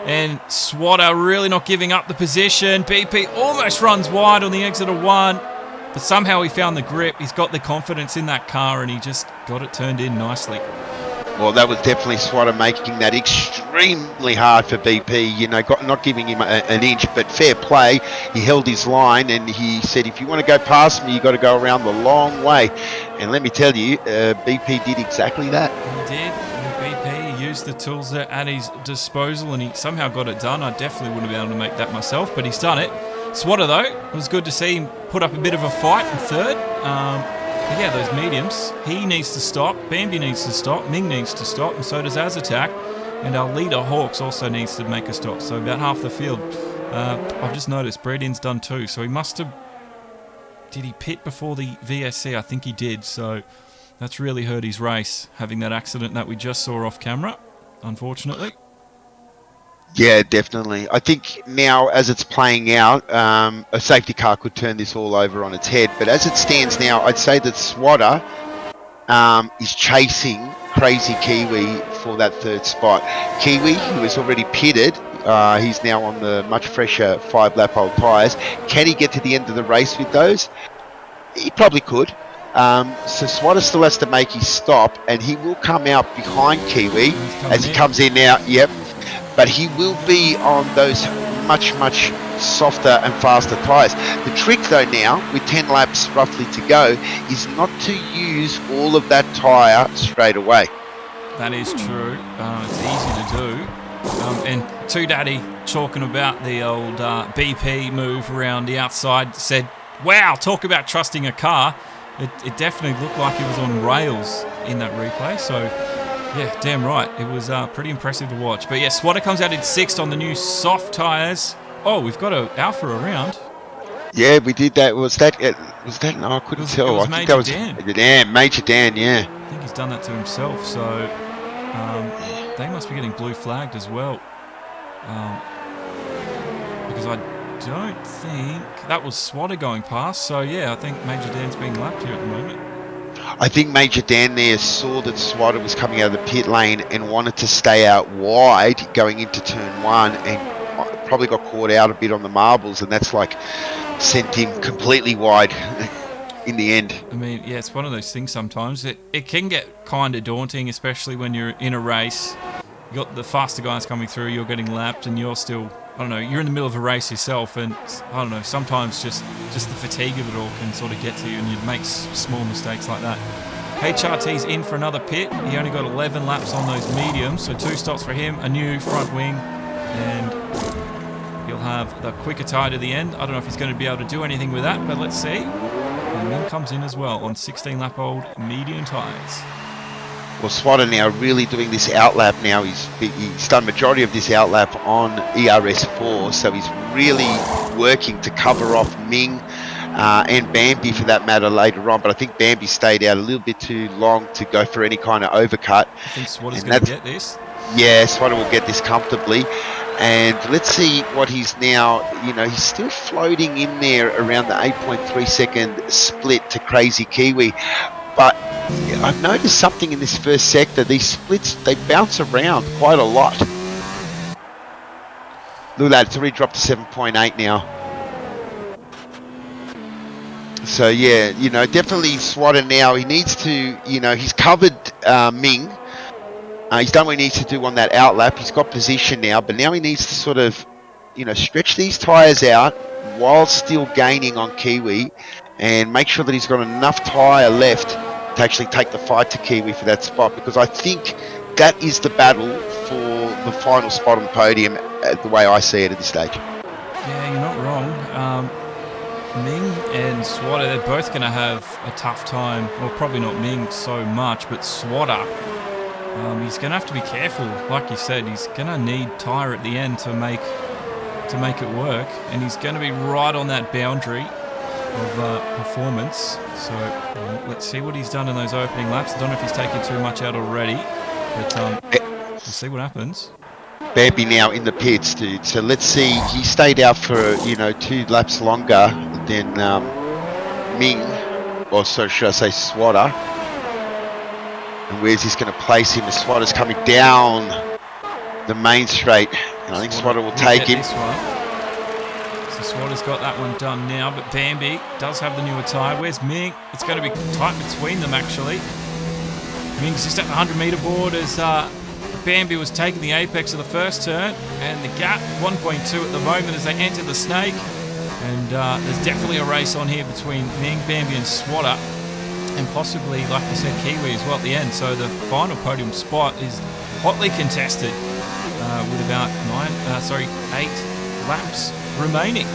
and Swatter really not giving up the position. BP almost runs wide on the exit of 1, but somehow he found the grip. He's got the confidence in that car, and he just got it turned in nicely. Well, that was definitely Swatter making that extremely hard for BP, you know, not giving him an inch, but fair play. He held his line and he said, if you want to go past me, you got to go around the long way. And let me tell you, BP did exactly that. He did. BP used the tools at his disposal and he somehow got it done. I definitely wouldn't have been able to make that myself, but he's done it. Swatter, though, it was good to see him put up a bit of a fight in third. But yeah, those mediums, he needs to stop, Bambi needs to stop, Ming needs to stop, and so does Azatak. And our leader, Hawks, also needs to make a stop. So about half the field. I've just noticed Bredin's done too. So he must have... Did he pit before the VSC? I think he did. So that's really hurt his race, having that accident that we just saw off camera, unfortunately. Yeah, definitely. I think now, as it's playing out, a safety car could turn this all over on its head. But as it stands now, I'd say that Swatter is chasing Crazy Kiwi for that 3rd spot. Kiwi, who is already pitted, he's now on the much fresher 5-lap-old tyres. Can he get to the end of the race with those? He probably could. So Swatter still has to make his stop, and he will come out behind Kiwi as he comes in now. Yep. But he will be on those much, much softer and faster tyres. The trick, though, now, with 10 laps roughly to go, is not to use all of that tyre straight away. That is true. It's easy to do. And Two Daddy, talking about the old BP move around the outside, said, wow, talk about trusting a car. It definitely looked like it was on rails in that replay, so... Yeah, damn right. It was pretty impressive to watch. But yeah, Swatter comes out in 6th on the new soft tyres. Oh, we've got an Alpha around. Yeah, we did that. Was that? No, I couldn't tell. It was I think Major that was Dan. Yeah, Major Dan. Yeah. I think he's done that to himself. So they must be getting blue flagged as well. Because I don't think that was Swatter going past. So yeah, I think Major Dan's being lapped here at the moment. I think Major Dan there saw that Swatter was coming out of the pit lane and wanted to stay out wide going into turn 1 and probably got caught out a bit on the marbles, and that's like sent him completely wide in the end. I mean, yeah, it's one of those things sometimes. It can get kind of daunting, especially when you're in a race. You got the faster guys coming through, you're getting lapped, and you're still... I don't know, you're in the middle of a race yourself, and I don't know, sometimes just the fatigue of it all can sort of get to you, and you make small mistakes like that. HRT's in for another pit. He only got 11 laps on those mediums, so 2 stops for him, a new front wing, and he'll have the quicker tyre to the end. I don't know if he's going to be able to do anything with that, but let's see. And Ming comes in as well on 16-lap-old medium tyres. Well, Swatter now really doing this outlap now. He's done majority of this outlap on ERS4, so he's really working to cover off Ming and Bambi for that matter later on. But I think Bambi stayed out a little bit too long to go for any kind of overcut. I think Swatter's going to get this. Yeah, Swatter will get this comfortably. And let's see what he's now, he's still floating in there around the 8.3 second split to Crazy Kiwi. But I've noticed something in this first sector. These splits, they bounce around quite a lot. Look at that, it's already dropped to 7.8 now. So yeah, definitely Swatter now. He needs to, he's covered Ming. He's done what he needs to do on that outlap. He's got position now, but now he needs to sort of, stretch these tyres out while still gaining on Kiwi, and make sure that he's got enough tyre left to actually take the fight to Kiwi for that spot. Because I think that is the battle for the final spot on the podium, the way I see it at this stage. Yeah, you're not wrong. Ming and Swatter, they're both going to have a tough time. Well, probably not Ming so much, but Swatter, he's going to have to be careful. Like you said, he's going to need tyre at the end to make it work, and he's going to be right on that boundary of performance. So let's see what he's done in those opening laps. I don't know if he's taken too much out already, but we'll see what happens. Bambi now in the pits, dude. So let's see. He stayed out for 2 laps longer than Ming, or so should I say Swatter. And where's this going to place him? As Swatter's coming down the main straight, and I think Swatter will take him. This one. So Swatter's got that one done now, but Bambi does have the newer tyre. Where's Ming? It's going to be tight between them actually. Ming's just at the 100-metre board as Bambi was taking the apex of the first turn, and the gap 1.2 at the moment as they enter the snake. And there's definitely a race on here between Ming, Bambi and Swatter, and possibly, like I said, Kiwi as well at the end. So the final podium spot is hotly contested with about 8 laps remaining.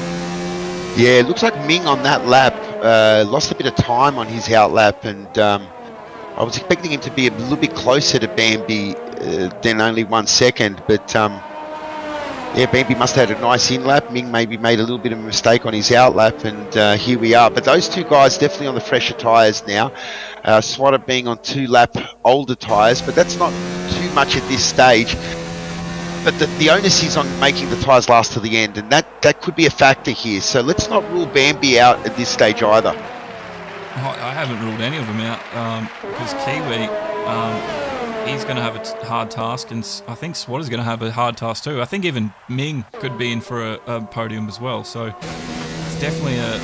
Yeah, it looks like Ming on that lap lost a bit of time on his outlap, and I was expecting him to be a little bit closer to Bambi than only 1 second, but yeah, Bambi must have had a nice in-lap. Ming maybe made a little bit of a mistake on his outlap, and here we are. But those two guys definitely on the fresher tyres now. Swatter being on 2-lap older tyres, but that's not too much at this stage. But the onus is on making the tyres last to the end, and that could be a factor here. So let's not rule Bambi out at this stage either. I haven't ruled any of them out because Kiwi, he's going to have a hard task, and I think Swatter's going to have a hard task too. I think even Ming could be in for a podium as well. So it's definitely a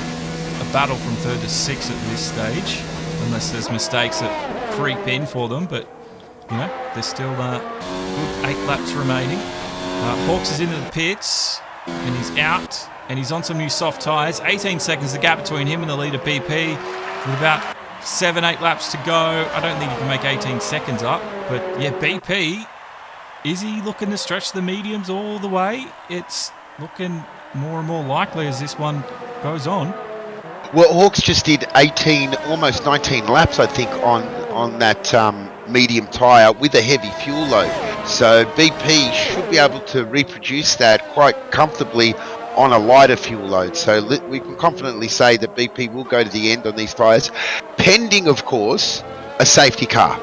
battle from 3rd to 6th at this stage, unless there's mistakes that creep in for them. But there's still good 8 laps remaining. Hawks is into the pits, and he's out, and he's on some new soft tyres. 18 seconds the gap between him and the leader BP. With about 7-8 laps to go. I don't think he can make 18 seconds up. But yeah, BP, is he looking to stretch the mediums all the way? It's looking more and more likely as this one goes on. Well, Hawks just did 18, almost 19 laps, I think, on that medium tyre with a heavy fuel load. So BP should be able to reproduce that quite comfortably on a lighter fuel load. So we can confidently say that BP will go to the end on these tyres, pending, of course, a safety car.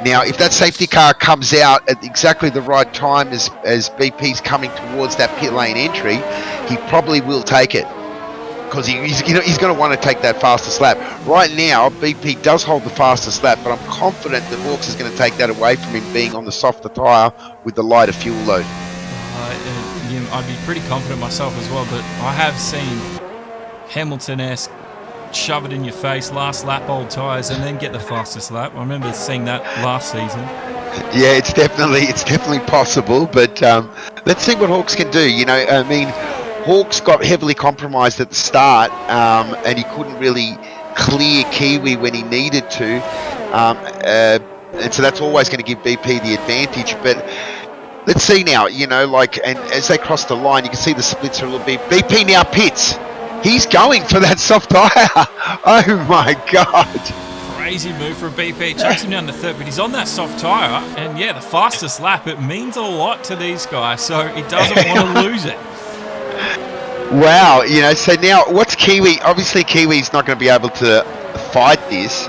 Now, if that safety car comes out at exactly the right time as BP's coming towards that pit lane entry, he probably will take it, because he's going to want to take that fastest lap. Right now, BP does hold the fastest lap, but I'm confident that Hawks is going to take that away from him being on the softer tyre with the lighter fuel load. I'd be pretty confident myself as well, but I have seen Hamilton-esque shove it in your face, last lap old tyres, and then get the fastest lap. I remember seeing that last season. Yeah, it's definitely possible, but let's see what Hawks can do. Hawks got heavily compromised at the start, and he couldn't really clear Kiwi when he needed to, and so that's always going to give BP the advantage. But let's see now, and as they cross the line, you can see the splits are a little bit. BP now pits. He's going for that soft tyre. Oh my God. Crazy move for a BP. Chucks him down to 3rd, but he's on that soft tyre. And yeah, the fastest lap, it means a lot to these guys. So he doesn't want to lose it. Wow. So now what's Kiwi? Obviously Kiwi's not going to be able to fight this,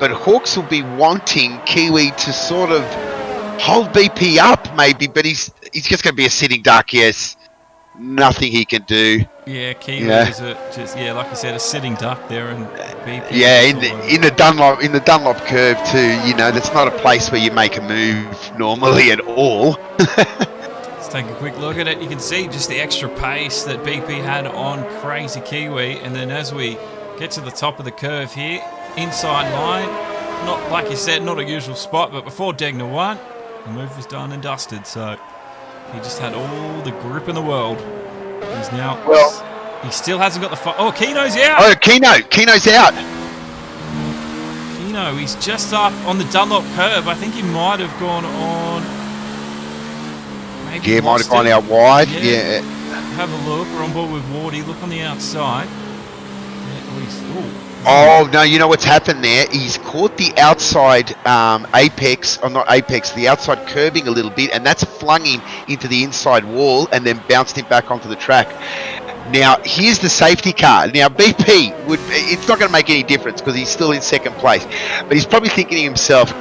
but Hawks will be wanting Kiwi to sort of hold BP up maybe, but he's just going to be a sitting duck. Yes, nothing he can do. Yeah, Kiwi is like I said, a sitting duck there, and BP. Yeah, in the Dunlop curve too. That's not a place where you make a move normally at all. Let's take a quick look at it. You can see just the extra pace that BP had on Crazy Kiwi, and then as we Get to the top of the curve here. Inside line. Not, like you said, not a usual spot, but before Degner won, the move was done and dusted. So he just had all the grip in the world. He's now... Well... He still hasn't got the... Oh, Keno's out! Oh, Keno's out! Keno, he's just up on the Dunlop curve. I think he might have gone on... Maybe might have gone out wide. Yeah. Have a look. We're on board with Wardy. Look on the outside. Oh, no, you know what's happened there? He's caught the outside apex, or not apex, the outside curbing a little bit, and that's flung him into the inside wall and then bounced him back onto the track. Now, here's the safety car. Now, BP, it's not going to make any difference because he's still in second place. But he's probably thinking to himself,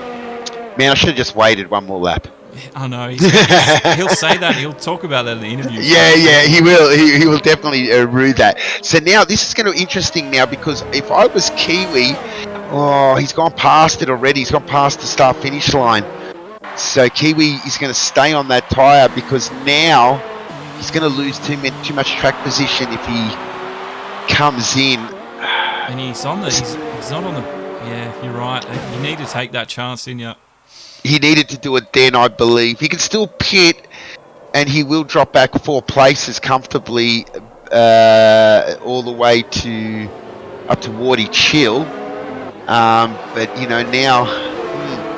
man, I should have just waited one more lap. I know. He'll say that. He'll talk about that in the interview. Yeah, he will. He will definitely rue that. So now this is going to be interesting now because if I was Kiwi, he's gone past it already. He's gone past the start-finish line. So Kiwi is going to stay on that tyre because now he's going to lose too much track position if he comes in. And he's on the... He's not on the... Yeah, you're right. You need to take that chance, didn't you? He needed to do it then, I believe. He can still pit, and he will drop back 4 places comfortably all the way up to Wardy Chill. But, you know, now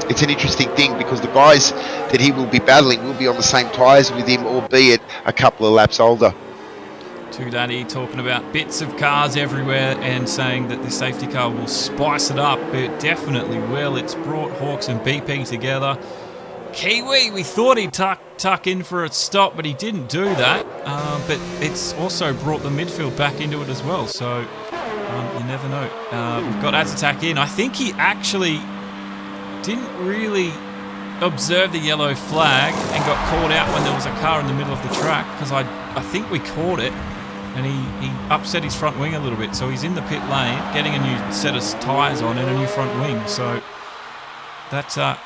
it's an interesting thing because the guys that he will be battling will be on the same tyres with him, albeit a couple of laps older. To Daddy talking about bits of cars everywhere and saying that the safety car will spice it up. It definitely will. It's brought Hawks and BP together. Kiwi, we thought he'd tuck in for a stop, but he didn't do that. But it's also brought the midfield back into it as well. So you never know. We've got Azatak in. I think he actually didn't really observe the yellow flag and got caught out when there was a car in the middle of the track because I think we caught it. And he upset his front wing a little bit. So he's in the pit lane, getting a new set of tyres on and a new front wing. So that's, I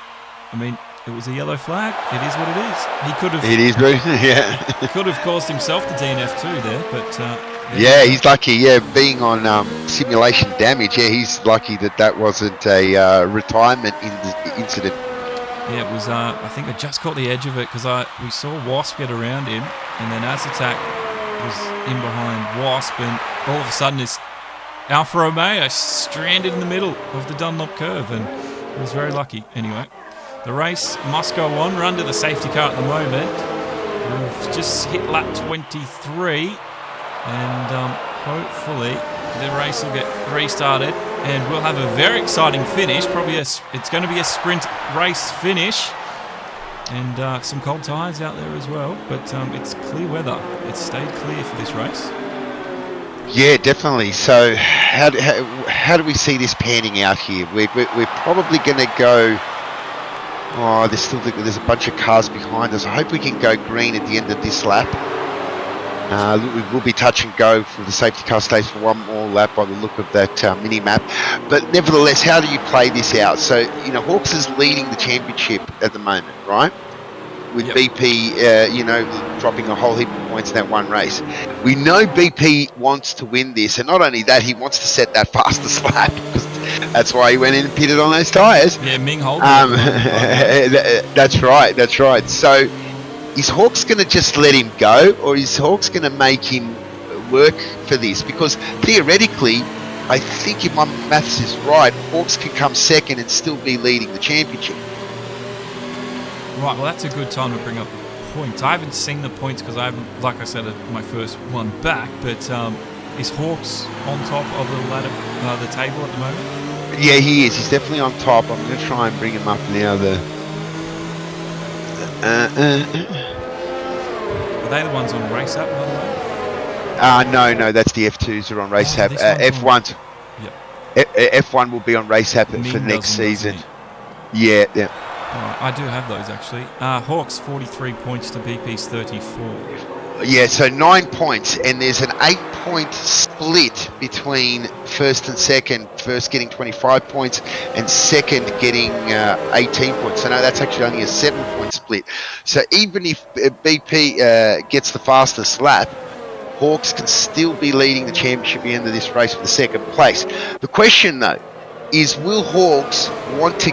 mean, it was a yellow flag. It is what it is. He could have... It is, yeah. Could have caused himself the DNF too there, but... yeah, he's lucky, yeah, being on simulation damage. Yeah, he's lucky that wasn't a retirement incident. Yeah, it was, I think I just caught the edge of it because we saw Wasp get around him and then Azatak was in behind Wasp, and all of a sudden this Alfa Romeo stranded in the middle of the Dunlop curve, and it was very lucky. Anyway, the race must go on. We're under the safety car at the moment. We've just hit lap 23, and hopefully the race will get restarted, and we'll have a very exciting finish. Probably it's going to be a sprint race finish. And some cold tyres out there as well, but it's clear weather. It's stayed clear for this race. Yeah, definitely. So how do we see this panning out here? We're probably going to go... Oh, there's a bunch of cars behind us. I hope we can go green at the end of this lap. We will be touch and go for the safety car stays for one more lap by the look of that mini map. But nevertheless, how do you play this out? So, you know, Hawks is leading the championship at the moment, right? With BP, dropping a whole heap of points in that one race. We know BP wants to win this, and not only that, he wants to set that fastest lap because that's why he went in and pitted on those tyres. Yeah, Ming Holden. That's right. So, is Hawks going to just let him go, or is Hawks going to make him work for this? Because theoretically, I think if my maths is right, Hawks can come second and still be leading the championship. Right, well, that's a good time to bring up the points. I haven't seen the points because I haven't, like I said, my first one back, but is Hawks on top of the ladder, the table at the moment? Yeah, he is. He's definitely on top. I'm going to try and bring him up now. Are they the ones on race app, by the way? No, that's the F2s are on race app. F1's F1 will be on race app for next season. Yeah. I do have those actually. Hawks 43 points to BP's 34. Yeah, so 9 points, and there's an 8-point split between first and second. First getting 25 points, and second getting 18 points. So no, that's actually only a 7-point split. So even if BP gets the fastest lap, Hawks can still be leading the championship at the end of this race for the second place. The question, though, is will Hawks want to,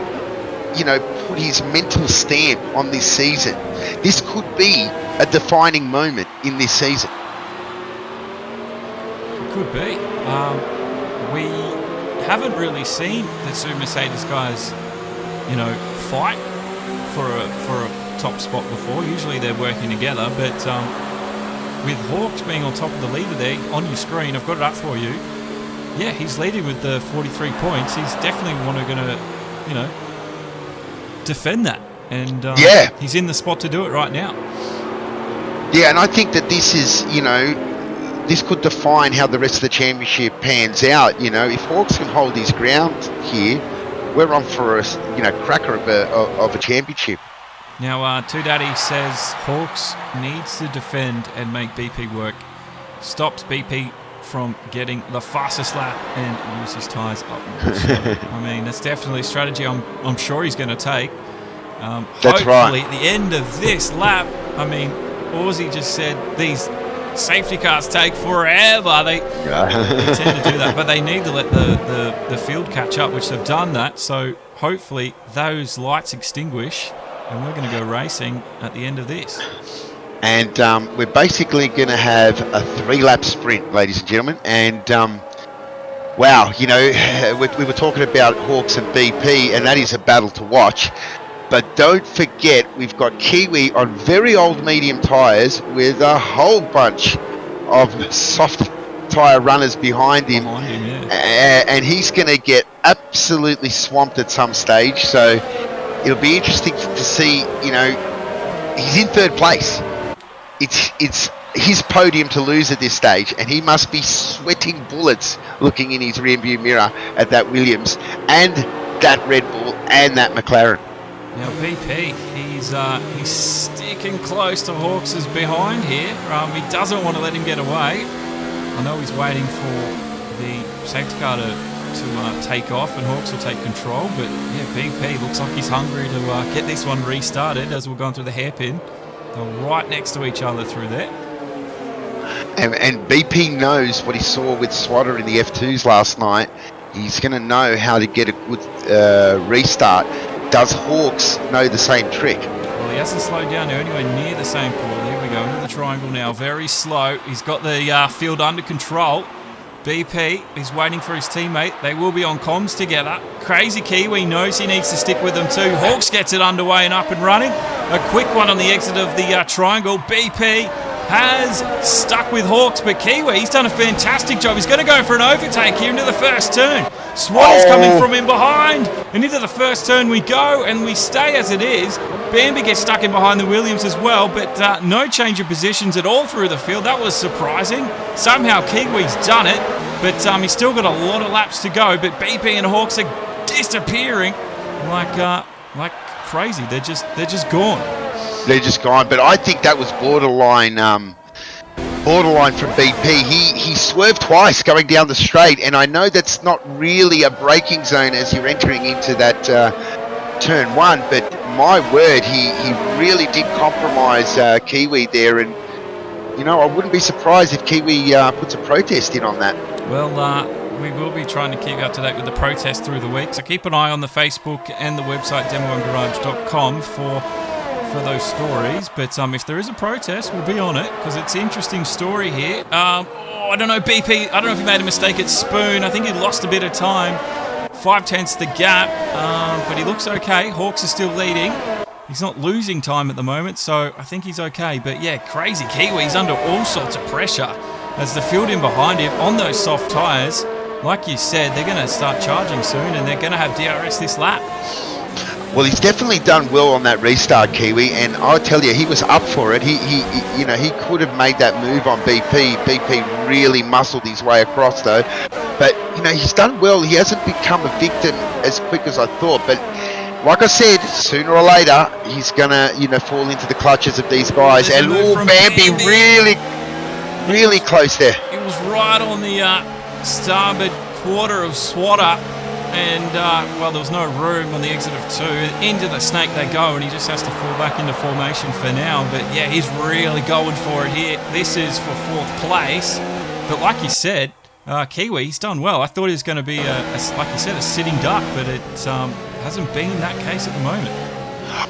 put his mental stamp on this season? This could be a defining moment in this season. It could be. We haven't really seen the two Mercedes guys, fight for a top spot before. Usually they're working together, but with Hawks being on top of the leader there on your screen, I've got it up for you. Yeah, he's leading with the 43 points. He's definitely going to, defend that, and he's in the spot to do it right now. Yeah, and I think that this is, this could define how the rest of the championship pans out. If Hawks can hold his ground here, we're on for a cracker of a championship. Now, Two Daddy says Hawks needs to defend and make BP work. Stops BP from getting the fastest lap and use his tyres upwards. So, that's definitely a strategy I'm sure he's going to take. That's hopefully, right. At the end of this lap, Aussie just said these safety cars take forever. They tend to do that, but they need to let the field catch up, which they've done that. So hopefully those lights extinguish, and we're going to go racing at the end of this. And we're basically going to have a 3-lap sprint, ladies and gentlemen. And wow, we were talking about Hawks and BP, and that is a battle to watch. But don't forget, we've got Kiwi on very old medium tyres with a whole bunch of soft tyre runners behind him. And he's going to get absolutely swamped at some stage. So it'll be interesting to see, he's in 3rd place. It's his podium to lose at this stage, and he must be sweating bullets looking in his rearview mirror at that Williams and that Red Bull and that McLaren. Now BP, he's sticking close to Hawks' behind here. He doesn't want to let him get away. I know he's waiting for the safety car to take off, and Hawks will take control. But yeah, BP looks like he's hungry to get this one restarted as we're going through the hairpin. They're right next to each other through there. And BP knows what he saw with Swatter in the F2s last night. He's going to know how to get a good restart. Does Hawks know the same trick? Well, he hasn't slowed down anywhere near the same pool. Here we go into the triangle now. Very slow. He's got the field under control. BP is waiting for his teammate. They will be on comms together. Crazy Kiwi knows he needs to stick with them too. Hawks gets it underway and up and running. A quick one on the exit of the triangle. BP has stuck with Hawks, but Kiwi, he's done a fantastic job. He's going to go for an overtake here into the first turn. Swatter's coming from in behind, and into the first turn we go, and we stay as it is. Bambi gets stuck in behind the Williams as well, but no change of positions at all through the field. That was surprising. Somehow Kiwi's done it, but he's still got a lot of laps to go. But BP and Hawks are disappearing like crazy. They're just gone. They're just gone. But I think that was borderline from BP. He swerved twice going down the straight, and I know that's not really a braking zone as you're entering into that turn 1, but my word, he really did compromise Kiwi there, and I wouldn't be surprised if Kiwi puts a protest in on that. Well, we will be trying to keep you up to date with the protest through the week, so keep an eye on the Facebook and the website demoandgarage.com for those stories. But if there is a protest, we'll be on it, because it's an interesting story here. I don't know, BP, I don't know if he made a mistake at Spoon. I think he lost a bit of time. 5/10 the gap, but he looks okay. Hawks is still leading. He's not losing time at the moment, so I think he's okay. But yeah, crazy Kiwi's under all sorts of pressure as the field in behind him on those soft tyres. Like you said, they're going to start charging soon, and they're going to have DRS this lap. Well, he's definitely done well on that restart, Kiwi, and I'll tell you, he was up for it. He could have made that move on BP. BP really muscled his way across, though. But, he's done well. He hasn't become a victim as quick as I thought. But, like I said, sooner or later, he's going to, fall into the clutches of these guys. And, Bambi really, really close there. It was right on the starboard quarter of Swatter. and well, there was no room on the exit of 2. Into the snake they go, and he just has to fall back into formation for now. But yeah, he's really going for it here. This is for 4th place. But like you said, Kiwi, he's done well. I thought he was going to be, like you said, a sitting duck, but it hasn't been that case at the moment.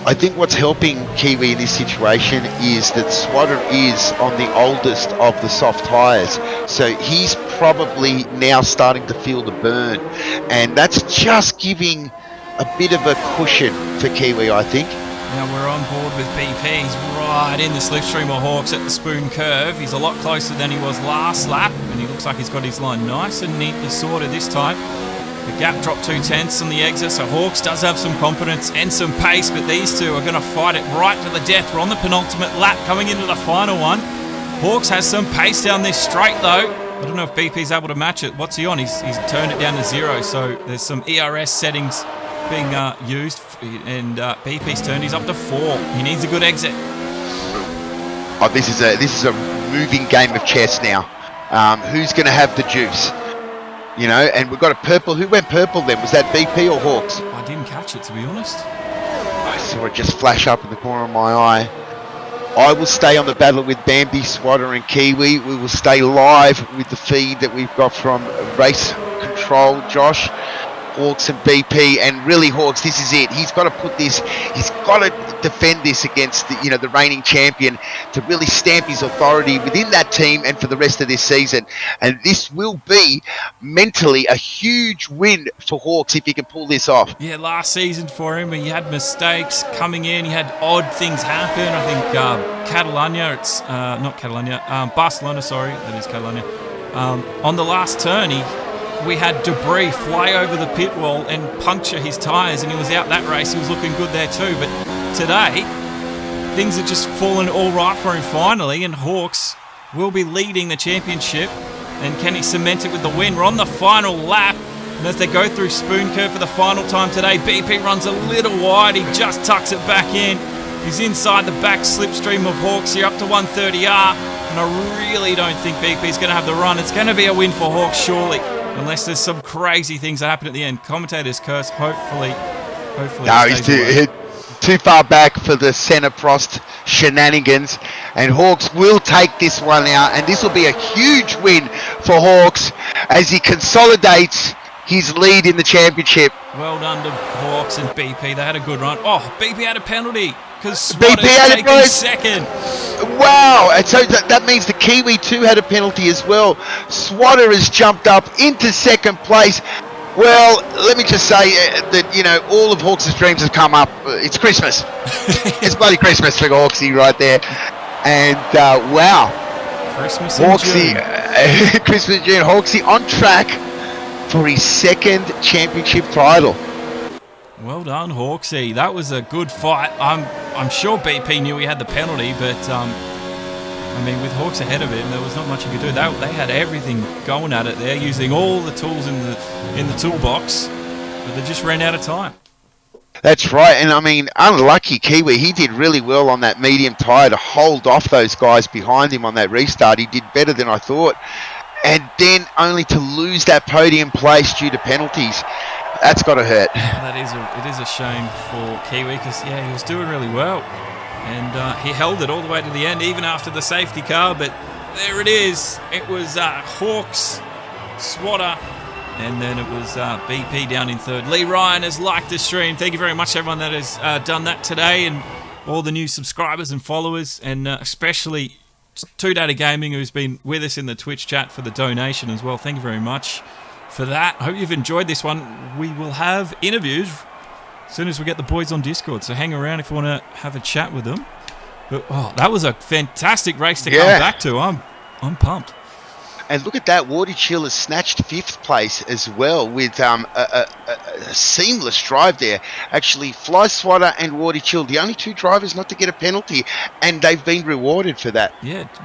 I think what's helping Kiwi in this situation is that Swatter is on the oldest of the soft tyres. So he's probably now starting to feel the burn. And that's just giving a bit of a cushion for Kiwi, I think. Now we're on board with BP. He's right in the slipstream of Hawks at the Spoon Curve. He's a lot closer than he was last lap. And he looks like he's got his line nice and neatly sorted this time. The gap dropped 2/10 on the exit, so Hawks does have some confidence and some pace, but these two are going to fight it right to the death. We're on the penultimate lap coming into the final one. Hawks has some pace down this straight though. I don't know if BP's able to match it. What's he on? He's turned it down to 0, so there's some ERS settings being used, and BP's turned he's up to 4. He needs a good exit. Oh, this is a moving game of chess now. Who's going to have the juice? You know, and we've got a purple. Who went purple then? Was that BP or Hawks? I didn't catch it, to be honest. I saw it just flash up in the corner of my eye. I will stay on the battle with Bambi, Swatter and Kiwi. We will stay live with the feed that we've got from Race Control, Josh. Hawks and BP, and really Hawks, this is it. He's got to put this, he's got to defend this against the reigning champion to really stamp his authority within that team and for the rest of this season. And this will be mentally a huge win for Hawks if he can pull this off. Yeah, last season for him, he had mistakes coming in. He had odd things happen. I think Barcelona, sorry, that is Catalonia. On the last turn, we had debris fly over the pit wall and puncture his tyres, and he was out that race. He was looking good there too. But today, things have just fallen all right for him finally, and Hawks will be leading the championship. And can he cement it with the win? We're on the final lap, and as they go through Spoon Curve for the final time today, BP runs a little wide. He just tucks it back in. He's inside the back slipstream of Hawks here, up to 130R, and I really don't think BP's going to have the run. It's going to be a win for Hawks, surely. Unless there's some crazy things that happen at the end. Commentators curse, hopefully. No, he's too far back for the centre Prost shenanigans. And Hawks will take this one out. And this will be a huge win for Hawks as he consolidates his lead in the championship. Well done to Hawks and BP. They had a good run. Oh, BP had a penalty because BP had taken second. Wow, and so that means the Kiwi too had a penalty as well. Swatter has jumped up into second place. Well, let me just say that, all of Hawks' dreams have come up. It's Christmas. It's bloody Christmas for Hawksy right there. And, wow. Christmas in June. Christmas in June. Hawksy on track for his second championship title. Well done, Hawksy. That was a good fight. I'm sure BP knew he had the penalty, but with Hawks ahead of him, there was not much he could do. They had everything going at it there, using all the tools in the toolbox, but they just ran out of time. That's right, and unlucky Kiwi. He did really well on that medium tyre to hold off those guys behind him on that restart. He did better than I thought, and then only to lose that podium place due to penalties. That's got to hurt. It is a shame for Kiwi because, he was doing really well. And he held it all the way to the end, even after the safety car. But there it is. It was Hawks, Swatter, and then it was BP down in third. Lee Ryan has liked the stream. Thank you very much, everyone that has done that today, and all the new subscribers and followers, and especially Two Data Gaming, who's been with us in the Twitch chat for the donation as well. Thank you very much for that. I hope you've enjoyed this one. We will have interviews as soon as we get the boys on Discord, so hang around if you want to have a chat with them. But that was a fantastic race to come back to. I'm pumped. And look at that, Wardy Chill has snatched 5th place as well with a seamless drive there. Actually, Fly Swatter and Wardy Chill, the only 2 drivers not to get a penalty, and they've been rewarded for that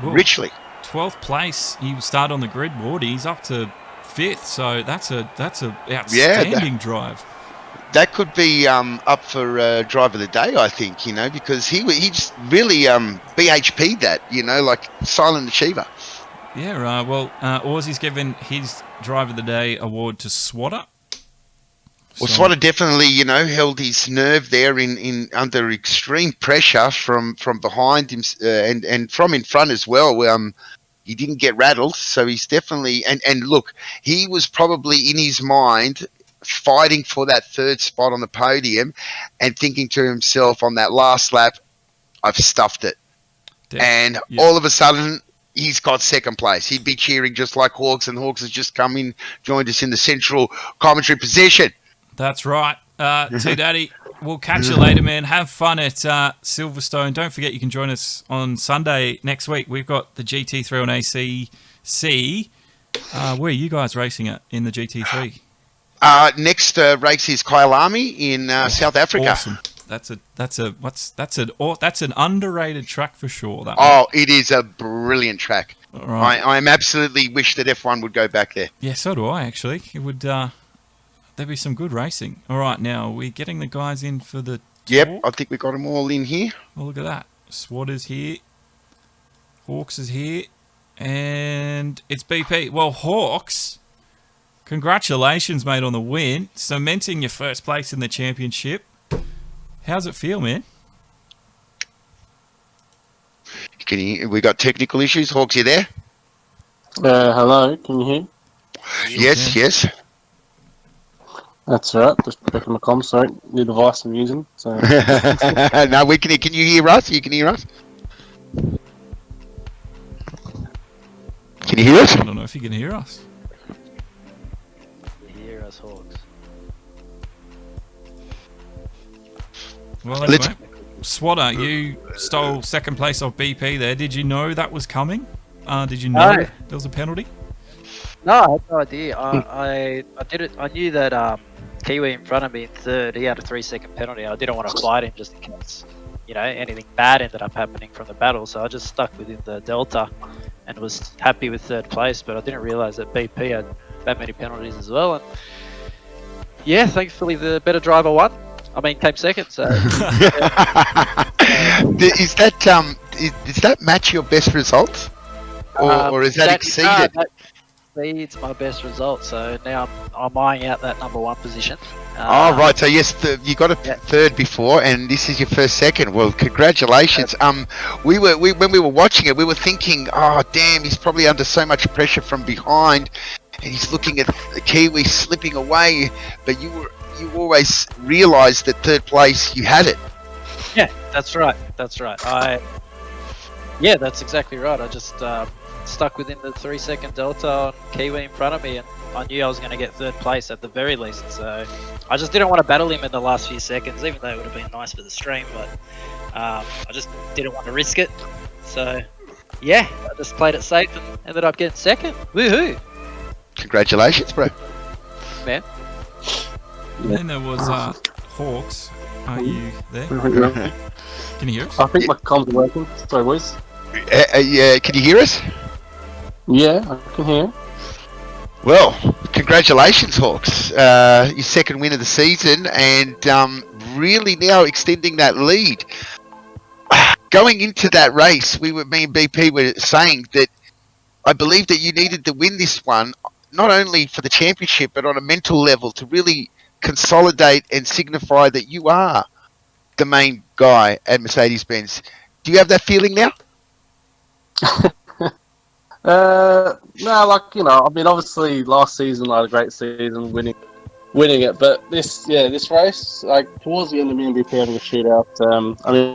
richly. 12th place, he started on the grid, Wardy. He's up to 5th, so that's a outstanding drive. That could be up for drive of the day, I think, because he just really BHP'd that, like silent achiever. Yeah, Aussie's given his drive of the day award to Swatter. Well, So, Swatter definitely, held his nerve there in under extreme pressure from behind him and from in front as well. He didn't get rattled, so he's definitely and look, he was probably in his mind fighting for that third spot on the podium and thinking to himself on that last lap, I've stuffed it. And all of a sudden, he's got second place. He'd be cheering just like Hawks, and Hawks has just come in, joined us in the central commentary position. that's right. T-Daddy, we'll catch you later, man. Have fun at Silverstone. Don't forget you can join us on Sunday next week. We've got the GT3 on ACC. Where are you guys racing at in the GT3? Next race is Kyalami in South Africa. Awesome. That's an underrated track for sure. That one. It is a brilliant track. Right. I'm absolutely wish that F1 would go back there. Yeah, so do I actually. It would. There'd be some good racing. All right, now we're getting the guys in for the. Yep, talk. I think we got them all in here. Oh, look at that. Swatter's here. Hawks is here, and it's BP. Well, Hawks, congratulations, mate, on the win, cementing your first place in the championship. How's it feel, man? We got technical issues. Hawks, you there? Hello, can you hear? Yes. That's all right. Just checking my comms. Sorry, new device I'm using. So. No, we can. Can you hear us? You can hear us. Can you hear us? I don't know if you can hear us. Hear us, Hawks. Well, anyway, Swatter, you stole second place off BP there. Did you know that was coming? Did you know there was a penalty? No, I had no idea. I did it. I knew that Kiwi in front of me in third, he had a 3-second penalty. I didn't want to fight him just in case, anything bad ended up happening from the battle. So I just stuck within the delta and was happy with third place. But I didn't realise that BP had that many penalties as well. And yeah, thankfully the better driver won. Came second. So Does that match your best results, or is that exceeded? It's my best result, so now I'm eyeing out that number one position. Right. So yes, you got a third before, and this is your first second. Well, congratulations. When we were watching it, we were thinking, oh damn, he's probably under so much pressure from behind, and he's looking at the Kiwi slipping away. But you always realised that third place you had it. Yeah, that's right. That's exactly right. I just stuck within the 3-second delta on Kiwi in front of me, and I knew I was going to get third place at the very least. So I just didn't want to battle him in the last few seconds, even though it would have been nice for the stream. But I just didn't want to risk it. So yeah, I just played it safe and ended up getting second. Woohoo! Congratulations, bro. Man. And then there was Hawks. Are you there? Can you hear us? I think my comms are working. Sorry, boys. Yeah, can you hear us? Yeah, I can hear. Well, congratulations, Hawks. Your second win of the season, and really now extending that lead. Going into that race, me and BP were saying that I believe that you needed to win this one, not only for the championship, but on a mental level to really consolidate and signify that you are the main guy at Mercedes-Benz. Do you have that feeling now? No, obviously last season I had a great season winning it, but this race, towards the end of me and BP having a shootout,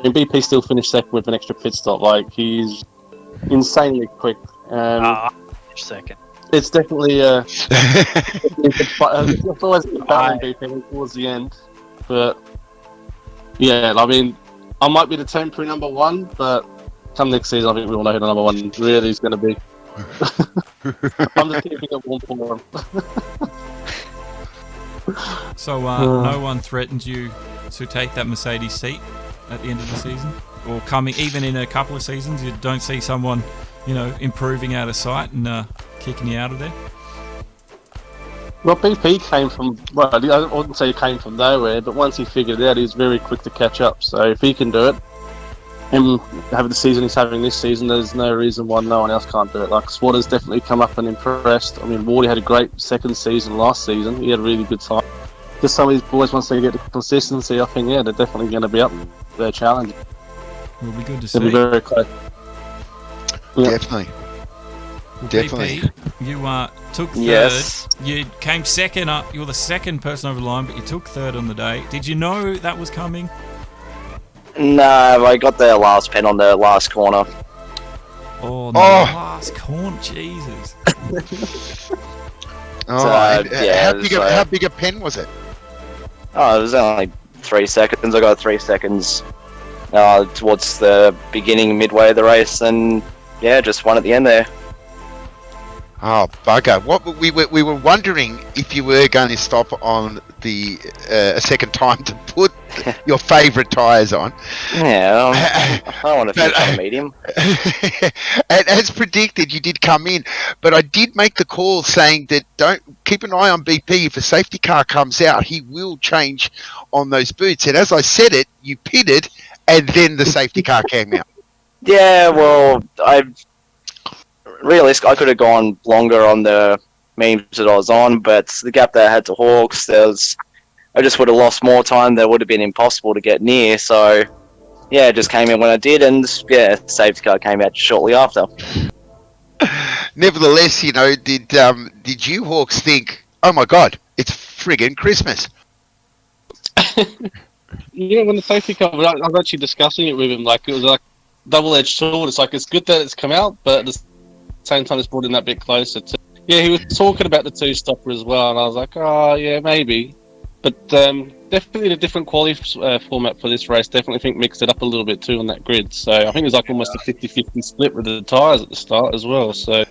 BP still finished second with an extra pit stop. He's insanely quick. Second. It's definitely it's always a battle BP towards the end, but yeah, I might be the temporary number one, but come next season, I think we all know who the number one really is going to be. I'm just keeping it warm for him. So no one threatened you to take that Mercedes seat at the end of the season, or coming even in a couple of seasons? You don't see someone, improving out of sight and kicking you out of there? Well, BP came from, I wouldn't say he came from nowhere, but once he figured it out, he was very quick to catch up. So if he can do it, him having the season he's having this season, there's no reason why no one else can't do it. Swatter's definitely come up and impressed. Wardy had a great second season last season. He had a really good time. just some of these boys, once they get the consistency, I think, yeah, they're definitely going to be up their challenge. Will be good to They'll be see. very close. Yeah. Definitely. Definitely. BP, you took third. Yes. You came second up. You were the second person over the line, but you took third on the day. Did you know that was coming? No, I got the last pen on the last corner. Oh, the last corner. Jesus. Yeah, how big a pen was it? Oh, it was only 3 seconds. I got 3 seconds towards the beginning, midway of the race, and yeah, just won at the end there. Oh, bugger. What we were wondering if you were going to stop on the a second time to put your favourite tyres on. Yeah, I want to finish on a medium. And as predicted, you did come in, but I did make the call saying that don't keep an eye on BP. If a safety car comes out, he will change on those boots. And as I said it, you pitted, and then the safety car came out. Yeah, well, I realistically I could have gone longer on the mediums that I was on, but the gap that I had to Hawks, I just would have lost more time. That would have been impossible to get near. So, yeah, it just came in when I did, and yeah, safety car came out shortly after. Nevertheless, you know, did you Hawks think, oh my God, it's friggin' Christmas? Yeah, when the safety car, I was actually discussing it with him. Like, it was like double-edged sword. It's like, it's good that it's come out, but at the same time, it's brought in that bit closer to. Yeah, he was talking about the two-stopper as well, and I was like, oh, yeah, maybe. But definitely a different quality format for this race. Definitely think mixed it up a little bit too on that grid. So I think it was like almost a 50-50 split with the tyres at the start as well. So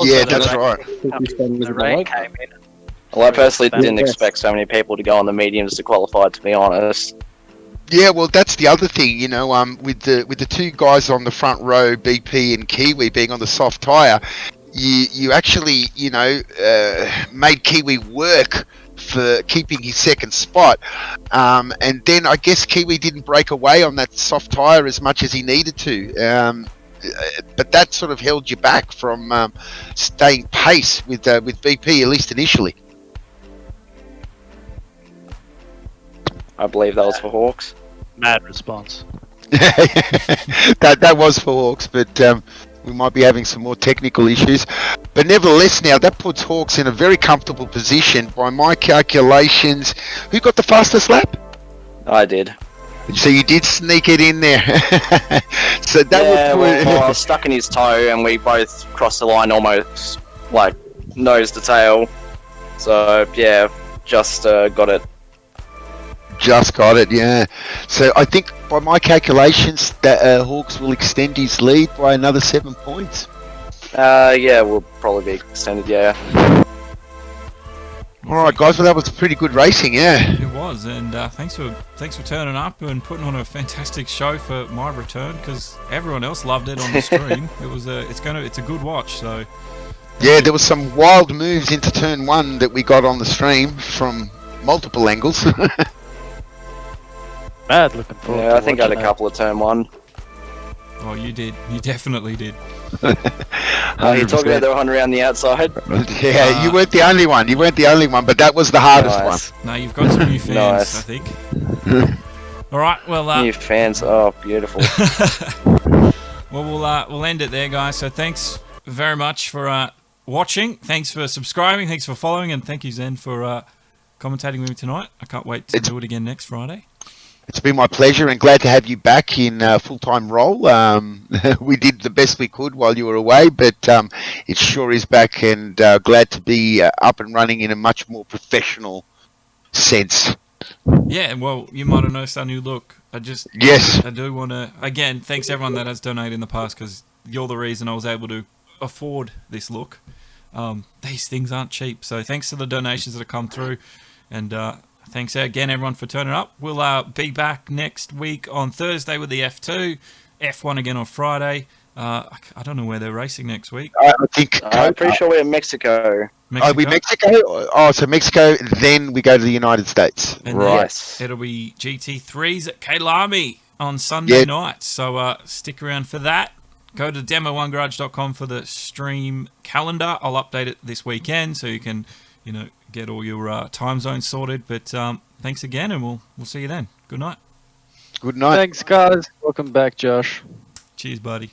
Yeah, that's right. The rain came in. Well, I personally didn't Yes. expect so many people to go on the mediums to qualify, to be honest. Yeah, well, that's the other thing, you know, with the two guys on the front row, BP and Kiwi, being on the soft tyre, you actually, you know, made Kiwi work for keeping his second spot. And then I guess Kiwi didn't break away on that soft tyre as much as he needed to. But that sort of held you back from staying pace with BP, at least initially. I believe that was for Hawks. Mad response. that was for Hawks, but we might be having some more technical issues. But nevertheless, now that puts Hawks in a very comfortable position. By my calculations, who got the fastest lap? I did. So you did sneak it in there. So that Yeah, would put. well, I was stuck in his toe, and we both crossed the line almost like nose to tail. So yeah, just got it. Just got it, yeah. So I think by my calculations that Hawks will extend his lead by another 7 points. Yeah, we'll probably be extended. Yeah. All right, guys. Well, that was pretty good racing, yeah. It was, and thanks for turning up and putting on a fantastic show for my return, because everyone else loved it on the stream. It's a good watch. So Yeah, there was some wild moves into turn one that we got on the stream from multiple angles. Mad looking forward Yeah, to I think I had a watching couple of turn one. oh, you did, you definitely did. You talking about the one around the outside? Yeah, you weren't the only one. You weren't the only one, but that was the hardest Nice. No, you've got some new fans, Nice. I think. All right, well, New fans, oh, beautiful. well, we'll end it there, guys. So thanks very much for watching. Thanks for subscribing. Thanks for following, and thank you, Zen, for commentating with me tonight. I can't wait to do it again next Friday. It's been my pleasure and glad to have you back in full-time role. We did the best we could while you were away, but it sure is back, and glad to be up and running in a much more professional sense. Yeah, well, you might have noticed our new look. Yes. I do want to, again, thanks everyone that has donated in the past, because you're the reason I was able to afford this look. These things aren't cheap, so thanks to the donations that have come through, and thanks again everyone for turning up. We'll be back next week on Thursday with the F2, F1 again on Friday. I don't know where they're racing next week. I think... I'm pretty sure we're in Mexico. Are we Mexico? Oh, so Mexico, then we go to the United States. And Right. it'll be GT3s at Kailami on Sunday night. So stick around for that. Go to demo1garage.com for the stream calendar. I'll update it this weekend so you can get all your time zones sorted. But thanks again, and we'll see you then. Good night. Good night. Thanks, guys. Welcome back, Josh. Cheers, buddy.